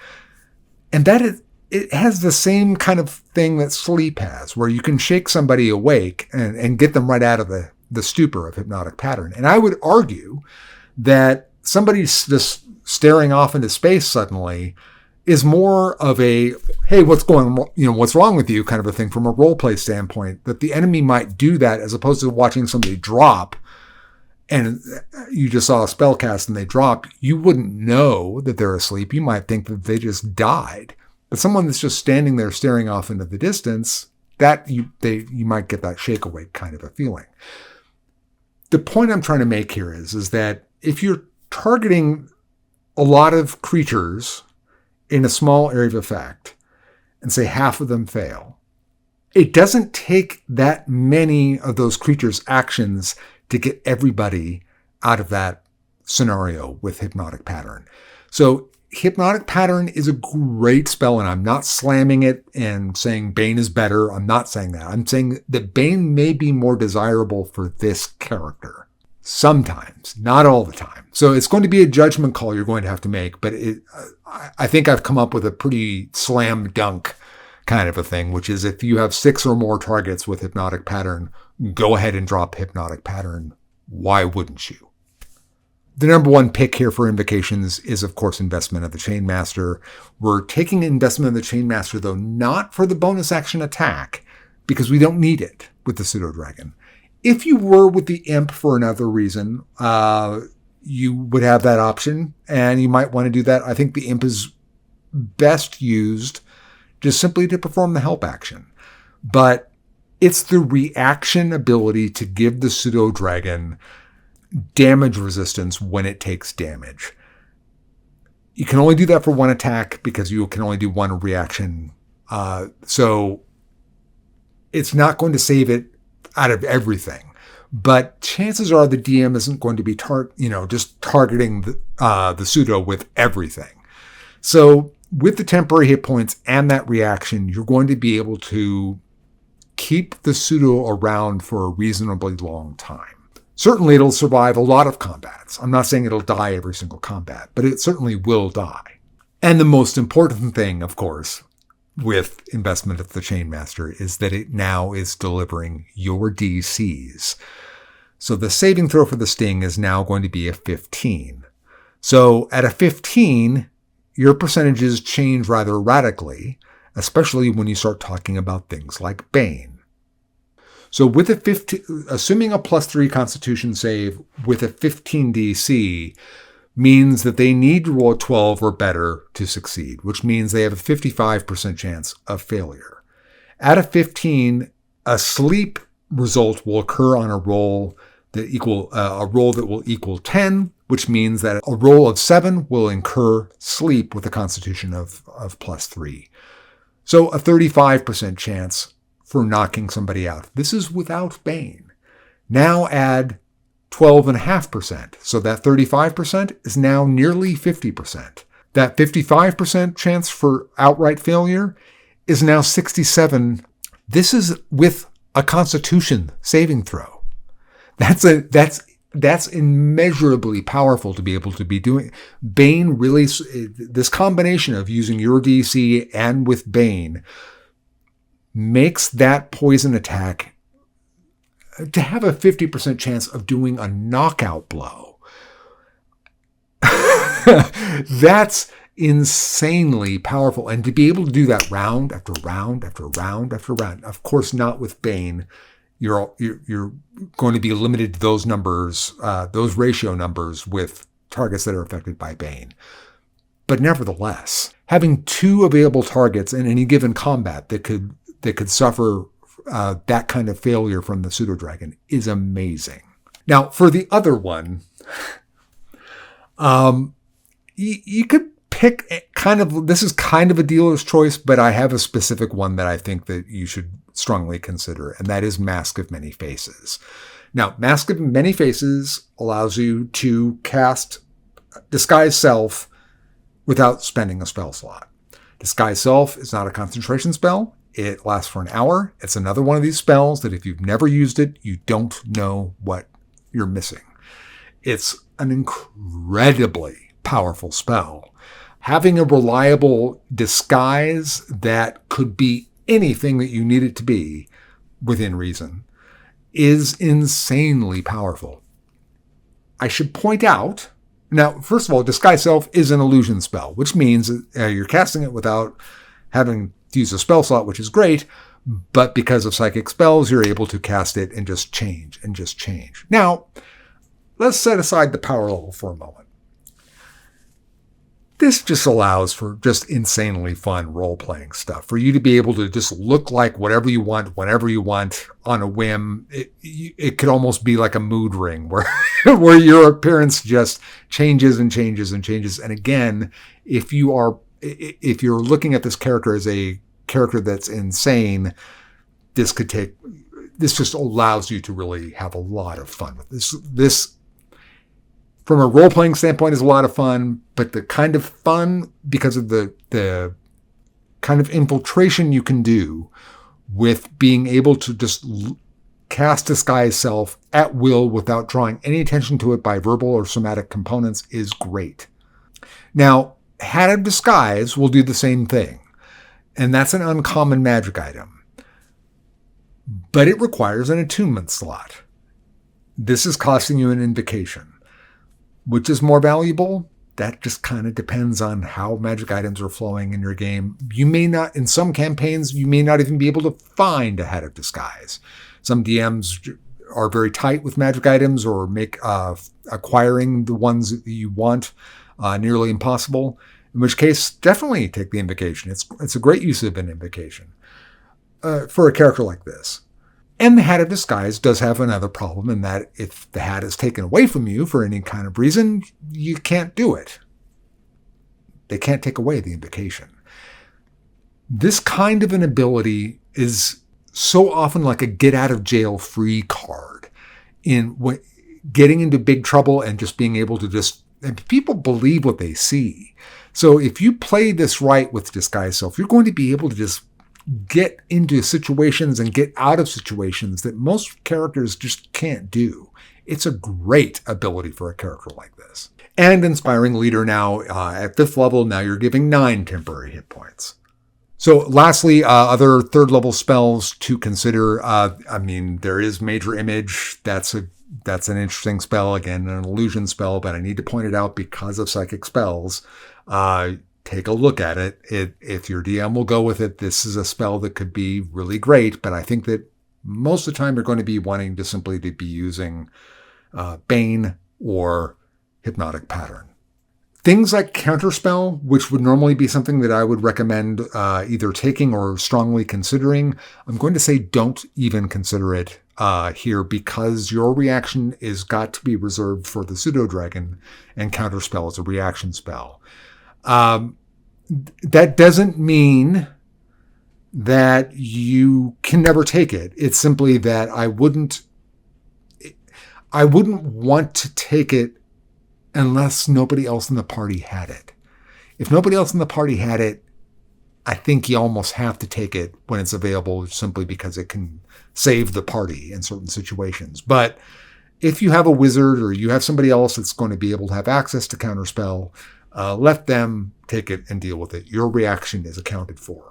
and that is it has the same kind of thing that sleep has, where you can shake somebody awake and get them right out of the stupor of Hypnotic Pattern. And I would argue that somebody just staring off into space suddenly is more of a, hey, what's wrong with you kind of a thing from a roleplay standpoint, that the enemy might do that as opposed to watching somebody drop and you just saw a spell cast and they dropped. You wouldn't know that they're asleep. You might think that they just died. But someone that's just standing there staring off into the distance, that you might get that shake awake kind of a feeling. The point I'm trying to make here is that if you're targeting a lot of creatures in a small area of effect, and say half of them fail, it doesn't take that many of those creatures' actions to get everybody out of that scenario with Hypnotic Pattern. So Hypnotic Pattern is a great spell, and I'm not slamming it and saying Bane is better. I'm not saying that. I'm saying that Bane may be more desirable for this character. Sometimes, not all the time. So it's going to be a judgment call you're going to have to make, but I think I've come up with a pretty slam dunk kind of a thing, which is if you have 6 or more targets with Hypnotic Pattern, go ahead and drop Hypnotic Pattern. Why wouldn't you? The number one pick here for invocations is, of course, Investment of the Chainmaster. We're taking Investment of the Chainmaster, though, not for the bonus action attack, because we don't need it with the Pseudodragon. If you were with the Imp for another reason, you would have that option, and you might want to do that. I think the Imp is best used just simply to perform the help action. But it's the reaction ability to give the Pseudodragon damage resistance when it takes damage. You can only do that for one attack because you can only do one reaction. So it's not going to save it out of everything. but chances are the DM isn't going to be just targeting the pseudo with everything. So with the temporary hit points and that reaction, you're going to be able to keep the pseudo around for a reasonably long time. Certainly it'll survive a lot of combats. I'm not saying it'll die every single combat, but it certainly will die. And the most important thing, of course, with Investment of the Chainmaster is that it now is delivering your DCs. So the saving throw for the sting is now going to be a 15. So at a 15, your percentages change rather radically, especially when you start talking about things like Bane. So with a 15, assuming a +3 Constitution save with a 15 DC means that they need to roll a 12 or better to succeed, which means they have a 55% chance of failure. At a 15, a sleep result will occur on a roll that will equal 10, which means that a roll of 7 will incur sleep with a Constitution of +3. So a 35% chance for knocking somebody out. This is without Bane. Now add 12.5%. So that 35% is now nearly 50%. That 55% chance for outright failure is now 67. This is with a Constitution saving throw. That's immeasurably powerful to be able to be doing. Bane really, this combination of using your DC and with Bane makes that poison attack to have a 50% chance of doing a knockout blow. That's insanely powerful. And to be able to do that round after round after round after round, of course not with Bane, you're going to be limited to those numbers, those ratio numbers with targets that are affected by Bane. But nevertheless, having 2 available targets in any given combat that could suffer that kind of failure from the Pseudodragon is amazing. Now, for the other one, you could pick this is kind of a dealer's choice, but I have a specific one that I think that you should strongly consider, and that is Mask of Many Faces. Now, Mask of Many Faces allows you to cast Disguise Self without spending a spell slot. Disguise Self is not a concentration spell. It lasts for an hour. It's another one of these spells that if you've never used it, you don't know what you're missing. It's an incredibly powerful spell. Having a reliable disguise that could be anything that you need it to be within reason is insanely powerful. I should point out, now, first of all, Disguise Self is an illusion spell, which means you're casting it without having to use a spell slot, which is great, but because of psychic spells, you're able to cast it and just change. Now, let's set aside the power level for a moment. This just allows for just insanely fun role-playing stuff, for you to be able to just look like whatever you want, whenever you want, on a whim. It could almost be like a mood ring where, where your appearance just changes and changes and changes. And again, if you're looking at this character as a character that's insane, this just allows you to really have a lot of fun with this. This, from a role-playing standpoint, is a lot of fun, but the kind of fun, because of the kind of infiltration you can do with being able to just cast Disguise Self at will without drawing any attention to it by verbal or somatic components, is great. Now, Hat of Disguise will do the same thing, and that's an uncommon magic item, but it requires an attunement slot. This is costing you an invocation. Which is more valuable? That just kind of depends on how magic items are flowing in your game. You may not, in some campaigns, you may not even be able to find a Hat of Disguise. Some DMs are very tight with magic items or make acquiring the ones that you want nearly impossible, in which case, definitely take the invocation. It's a great use of an invocation for a character like this. And the Hat of Disguise does have another problem in that if the hat is taken away from you for any kind of reason, you can't do it. They can't take away the invocation. This kind of an ability is so often like a get-out-of-jail-free card. getting into big trouble and just being able to and people believe what they see. So if you play this right with Disguise Self, you're going to be able to just get into situations and get out of situations that most characters just can't do. It's a great ability for a character like this. And Inspiring Leader now at 5th level, now you're giving 9 temporary hit points. So lastly, other 3rd level spells to consider. There is Major Image. That's an interesting spell. Again, an illusion spell, but I need to point it out because of psychic spells. Take a look at it. If your DM will go with it, this is a spell that could be really great, but I think that most of the time you're going to be wanting to simply to be using Bane or Hypnotic Pattern. Things like Counterspell, which would normally be something that I would recommend either taking or strongly considering, I'm going to say don't even consider it here because your reaction is got to be reserved for the Pseudodragon, and Counterspell is a reaction spell. That doesn't mean that you can never take it. It's simply that I wouldn't want to take it unless nobody else in the party had it. If nobody else in the party had it, I think you almost have to take it when it's available simply because it can save the party in certain situations. But if you have a wizard or you have somebody else that's going to be able to have access to Counterspell, let them take it and deal with it. Your reaction is accounted for.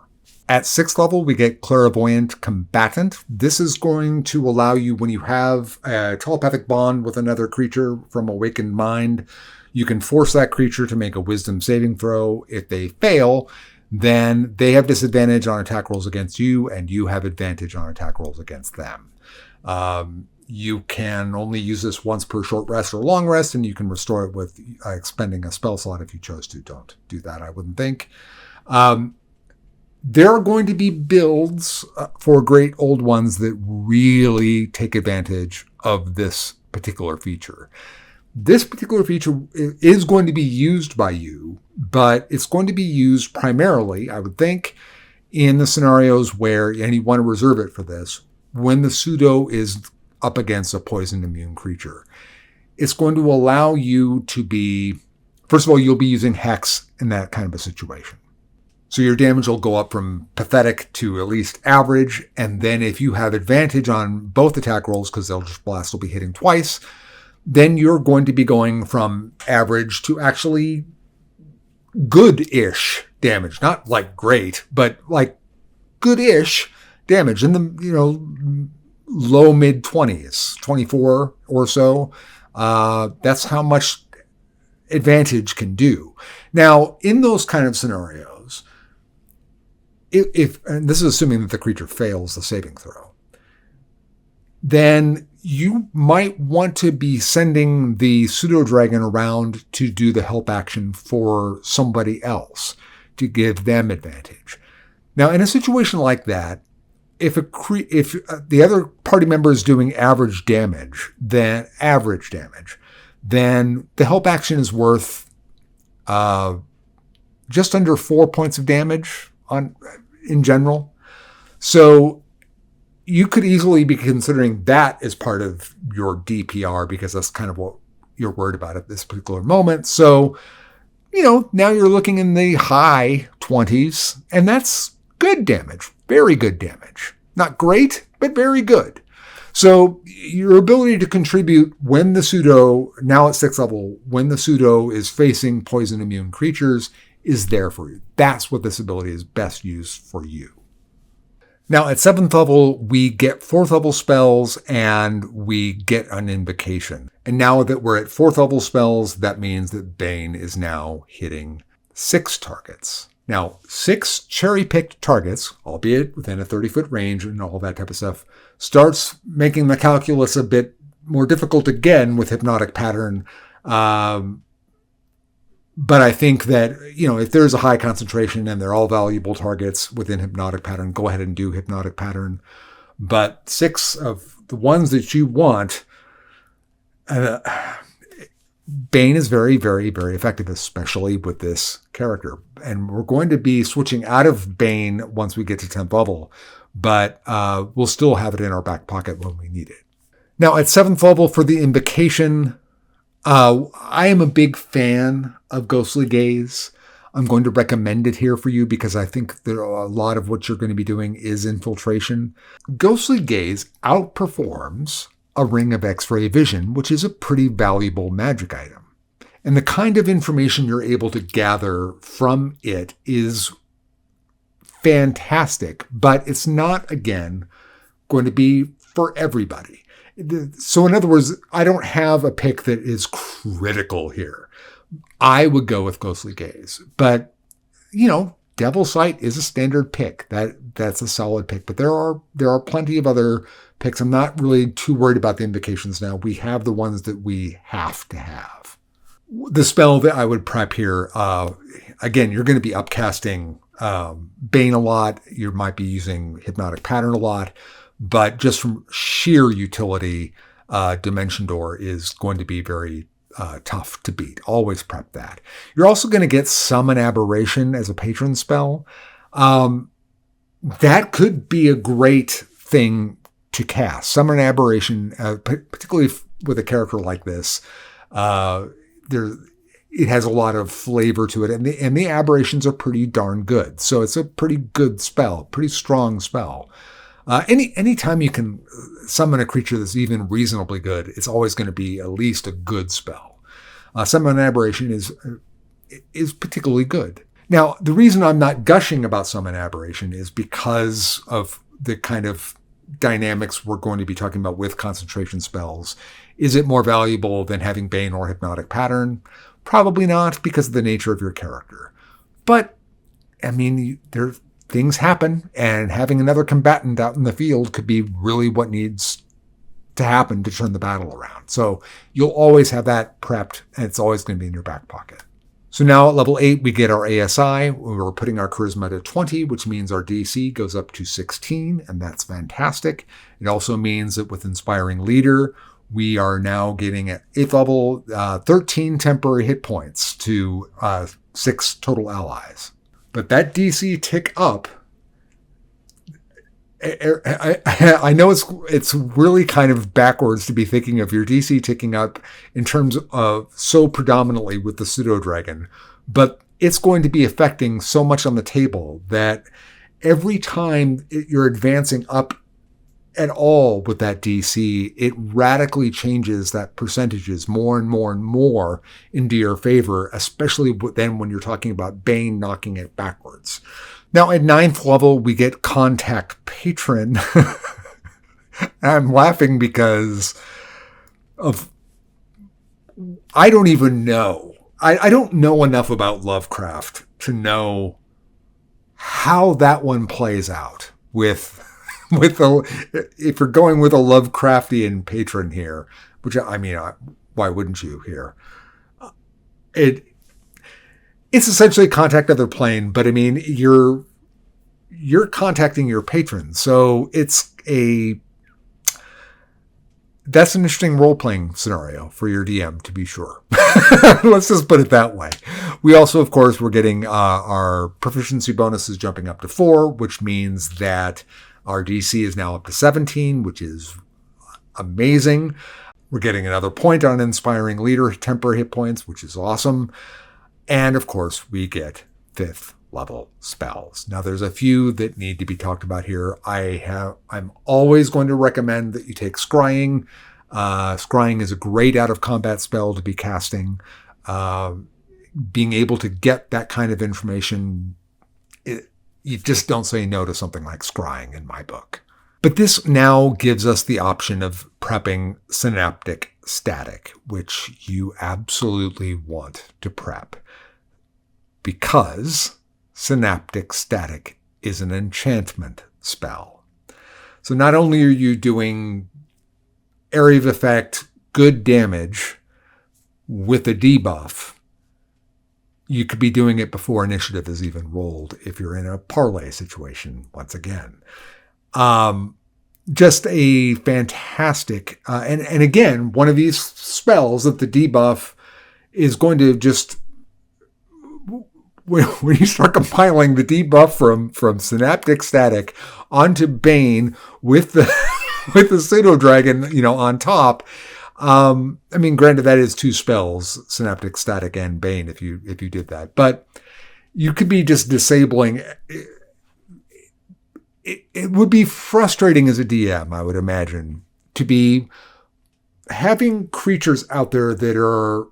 At 6th level, we get Clairvoyant Combatant. This is going to allow you, when you have a telepathic bond with another creature from Awakened Mind, you can force that creature to make a wisdom saving throw. If they fail, then they have disadvantage on attack rolls against you, and you have advantage on attack rolls against them. You can only use this once per short rest or long rest, and you can restore it with expending a spell slot if you chose to. Don't do that, I wouldn't think. There are going to be builds for Great Old Ones that really take advantage of this particular feature. This particular feature is going to be used by you, but it's going to be used primarily, I would think, in the scenarios where, and you want to reserve it for this, when the Pseudo is up against a poison immune creature. It's going to allow you to be, first of all, you'll be using Hex in that kind of a situation. So your damage will go up from pathetic to at least average. And then if you have advantage on both attack rolls, because Eldritch Blast will be hitting twice, then you're going to be going from average to actually good-ish damage. Not like great, but like good-ish damage in the, low mid 20s, 24 or so. That's how much advantage can do. Now, in those kind of scenarios, and this is assuming that the creature fails the saving throw, then you might want to be sending the Pseudodragon around to do the help action for somebody else to give them advantage. Now, in a situation like that, if the other party member is doing average damage, then the help action is worth just under 4 points of damage in general. So you could easily be considering that as part of your DPR because that's kind of what you're worried about at this particular moment. So, now you're looking in the high 20s, and that's good damage, very good damage. Not great, but very good. So your ability to contribute when the Pseudo, now at 6th level, when the Pseudo is facing poison immune creatures, is there for you. That's what this ability is best used for you. Now at 7th level, we get 4th level spells and we get an invocation. And now that we're at 4th level spells, that means that Bane is now hitting 6 targets. Now, 6 cherry-picked targets, albeit within a 30-foot range and all that type of stuff, starts making the calculus a bit more difficult again with Hypnotic Pattern. But I think that, if there's a high concentration and they're all valuable targets within Hypnotic Pattern, go ahead and do Hypnotic Pattern. But 6 of the ones that you want, Bane is very, very, very effective, especially with this character. And we're going to be switching out of Bane once we get to 10th level, but we'll still have it in our back pocket when we need it. Now, at 7th level for the Invocation, I am a big fan of Ghostly Gaze. I'm going to recommend it here for you because I think there are a lot of what you're going to be doing is Infiltration. Ghostly Gaze outperforms a Ring of X-Ray Vision, which is a pretty valuable magic item. And the kind of information you're able to gather from it is fantastic, but it's not, again, going to be for everybody. So in other words, I don't have a pick that is critical here. I would go with Ghostly Gaze, but Devil's Sight is a standard pick. That's a solid pick, but there are plenty of other picks. I'm not really too worried about the Invocations now. We have the ones that we have to have. The spell that I would prep here, again, you're going to be upcasting Bane a lot. You might be using Hypnotic Pattern a lot, but just from sheer utility, Dimension Door is going to be very tough to beat. Always prep that. You're also going to get Summon Aberration as a patron spell. That could be a great thing to cast. Summon Aberration, particularly with a character like this, it has a lot of flavor to it, and the aberrations are pretty darn good. So it's a pretty good spell, pretty strong spell. Anytime you can summon a creature that's even reasonably good, it's always going to be at least a good spell. Summon Aberration is particularly good. Now, the reason I'm not gushing about Summon Aberration is because of the kind of dynamics we're going to be talking about with concentration spells. Is it more valuable than having Bane or Hypnotic Pattern? Probably not, because of the nature of your character. But, things happen, and having another combatant out in the field could be really what needs to happen to turn the battle around. So you'll always have that prepped, and it's always going to be in your back pocket. So now at level 8, we get our ASI. We're putting our Charisma to 20, which means our DC goes up to 16, and that's fantastic. It also means that with Inspiring Leader, we are now getting at 8th level 13 temporary hit points to 6 total allies. But that DC tick up, I know it's really kind of backwards to be thinking of your DC ticking up in terms of so predominantly with the Pseudodragon, but it's going to be affecting so much on the table that every time you're advancing up at all with that DC, it radically changes that percentages more and more and more into your favor, especially then when you're talking about Bane knocking it backwards. Now at 9th level, we get Contact Patron. I'm laughing because I don't even know. I don't know enough about Lovecraft to know how that one plays out if you're going with a Lovecraftian patron here, which why wouldn't you here? It's essentially contact other plane, but you're contacting your patron, so that's an interesting role-playing scenario for your DM, to be sure. Let's just put it that way. We also, of course, we're getting our proficiency bonuses jumping up to 4, which means that our DC is now up to 17, which is amazing. We're getting another point on Inspiring Leader temporary hit points, which is awesome. And, of course, we get 5th level spells. Now, there's a few that need to be talked about here. I'm always going to recommend that you take Scrying. Scrying is a great out-of-combat spell to be casting. Being able to get that kind of information, you just don't say no to something like Scrying in my book. But this now gives us the option of prepping Synaptic Static, which you absolutely want to prep, because Synaptic Static is an enchantment spell. So not only are you doing area of effect, good damage with a debuff, you could be doing it before initiative is even rolled if you're in a parlay situation, once again. Just a fantastic, and again, one of these spells that the debuff is going to just, when you start compiling the debuff from Synaptic Static onto Bane with the with the Pseudodragon, on top. Granted, that is 2 spells, Synaptic, Static, and Bane, if you did that. But you could be just disabling. It would be frustrating as a DM, I would imagine, to be having creatures out there that are...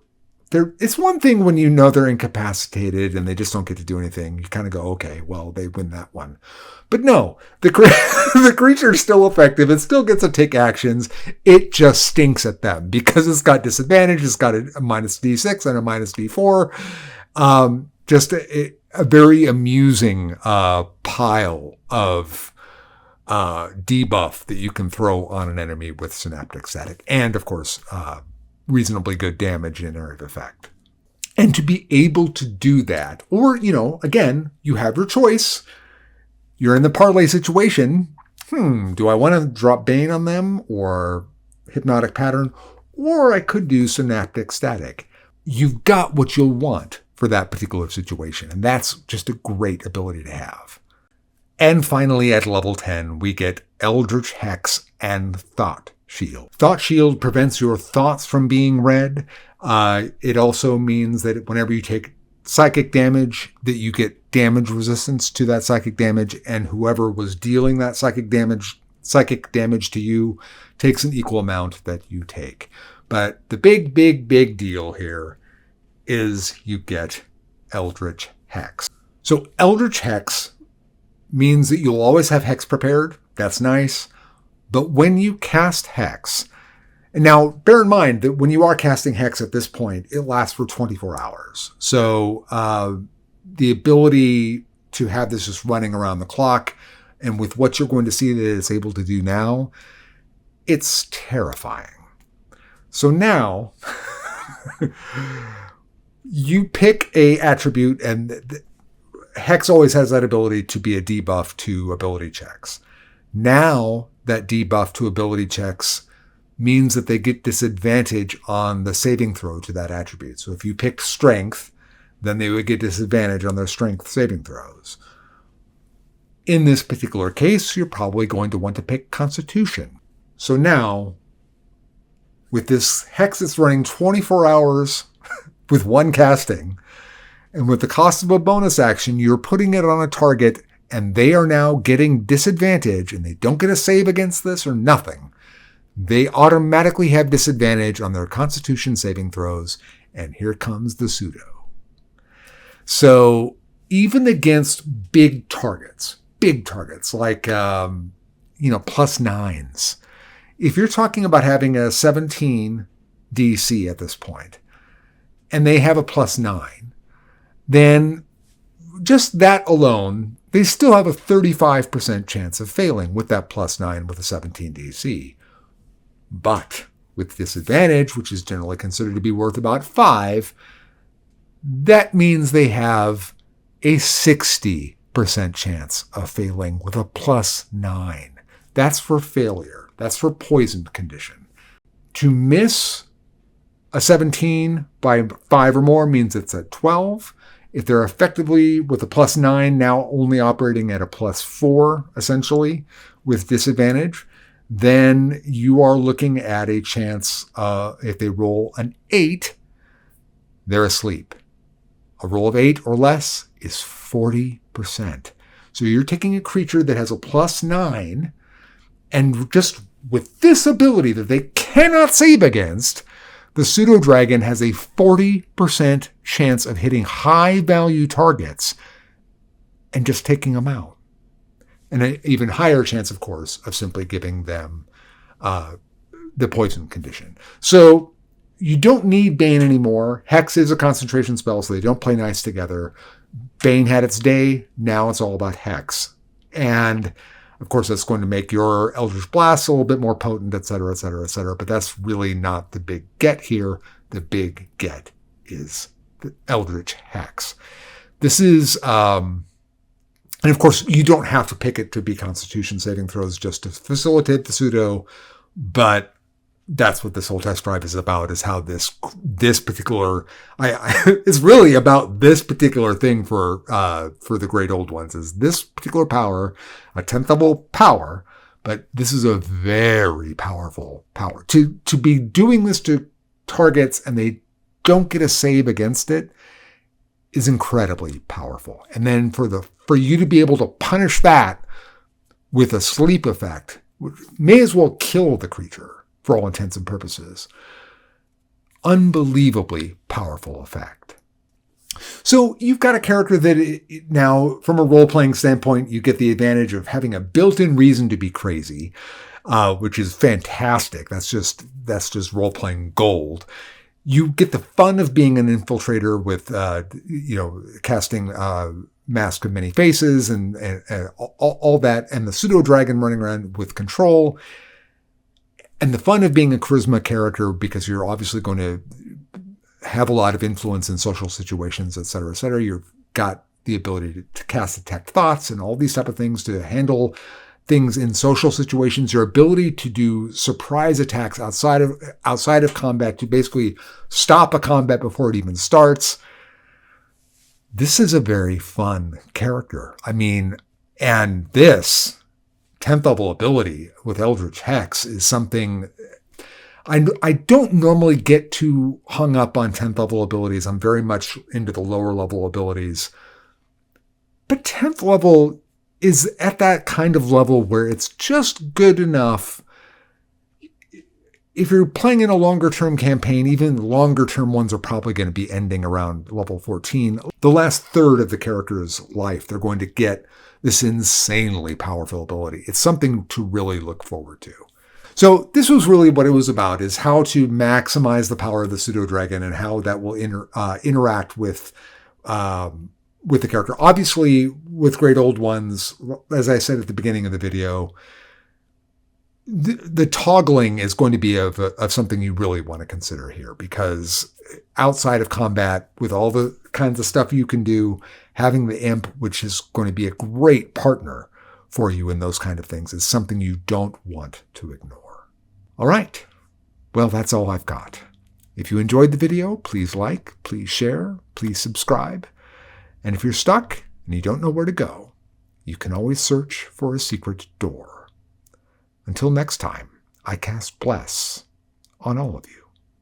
It's one thing when they're incapacitated and they just don't get to do anything. You kind of go, okay, well, they win that one. But no, the creature is still effective. It still gets to take actions. It just stinks at them because it's got disadvantage. It's got a minus D6 and a minus D4. Just a very amusing pile of debuff that you can throw on an enemy with Synaptic, Static, and of course, reasonably good damage in area of effect. And to be able to do that, or, again, you have your choice. You're in the parlay situation. Do I want to drop Bane on them or Hypnotic Pattern? Or I could do Synaptic, Static. You've got what you'll want for that particular situation. And that's just a great ability to have. And finally, at level 10, we get Eldritch Hex and Thought Shield. Thought Shield prevents your thoughts from being read. It also means that whenever you take psychic damage, that you get damage resistance to that psychic damage, and whoever was dealing that psychic damage to you takes an equal amount that you take. But the big, big, big deal here is you get Eldritch Hex. So Eldritch Hex means that you'll always have Hex prepared. That's nice. But when you cast Hex, and now bear in mind that when you are casting Hex at this point, it lasts for 24 hours. So the ability to have this just running around the clock, and with what you're going to see that it's able to do now, it's terrifying. So now you pick a attribute, and Hex always has that ability to be a debuff to ability checks. Now that debuff to ability checks means that they get disadvantage on the saving throw to that attribute. So if you picked Strength, then they would get disadvantage on their Strength saving throws. In this particular case, you're probably going to want to pick Constitution. So now, with this Hex that's running 24 hours with one casting, and with the cost of a bonus action, you're putting it on a target, and they are now getting disadvantage, and they don't get a save against this or nothing. They automatically have disadvantage on their Constitution saving throws, and here comes the Pseudo. So even against big targets like, plus 9s, if you're talking about having a 17 DC at this point, and they have a plus 9, then just that alone, they still have a 35% chance of failing with that plus 9 with a 17 DC. But with disadvantage, which is generally considered to be worth about 5, that means they have a 60% chance of failing with a plus 9. That's for failure. That's for poisoned condition. To miss a 17 by 5 or more means it's at 12. If they're effectively with a plus 9, now only operating at a plus 4, essentially, with disadvantage, then you are looking at a chance, if they roll an 8, they're asleep. A roll of 8 or less is 40%. So you're taking a creature that has a plus 9, and just with this ability that they cannot save against, the Pseudodragon has a 40% chance of hitting high-value targets and just taking them out. And an even higher chance, of course, of simply giving them the poison condition. So you don't need Bane anymore. Hex is a concentration spell, so they don't play nice together. Bane had its day. Now it's all about Hex. And of course, that's going to make your Eldritch Blast a little bit more potent, et cetera, et cetera, et cetera. But that's really not the big get here. The big get is the Eldritch Hex. This is, and of course, you don't have to pick it to be Constitution saving throws just to facilitate the Pseudo, but that's what this whole test drive is about, is how this particular, it's really about this particular thing for the Great Old Ones, is this particular power, a 10th level power, But this is a very powerful power. To be doing this to targets and they don't get a save against it is incredibly powerful. And then for you to be able to punish that with a sleep effect, which may as well kill the creature for all intents and purposes. Unbelievably powerful effect. So you've got a character that now, from a role-playing standpoint, you get the advantage of having a built-in reason to be crazy, which is fantastic. That's just role-playing gold. You get the fun of being an infiltrator with, casting Mask of Many Faces and all that, and the Pseudodragon running around with control, and the fun of being a charisma character because you're obviously going to have a lot of influence in social situations, et cetera, et cetera. You've got the ability to cast detect thoughts and all these type of things, to handle things in social situations. Your ability to do surprise attacks outside of combat, to basically stop a combat before it even starts. This is a very fun character. I mean, and this 10th level ability with Eldritch Hex is something I don't normally get too hung up on 10th level abilities. I'm very much into the lower level abilities. But 10th level is at that kind of level where it's just good enough. If you're playing in a longer term campaign, even longer term ones are probably going to be ending around level 14. The last third of the character's life, they're going to get this insanely powerful ability. It's something to really look forward to. So this was really what it was about, is how to maximize the power of the Pseudodragon and how that will interact with the character. Obviously, with Great Old Ones, as I said at the beginning of the video, the toggling is going to be of something you really want to consider here, because outside of combat, with all the kinds of stuff you can do, having the imp, which is going to be a great partner for you in those kind of things, is something you don't want to ignore. All right. Well, that's all I've got. If you enjoyed the video, please like, please share, please subscribe. And if you're stuck and you don't know where to go, you can always search for a secret door. Until next time, I cast Bless on all of you.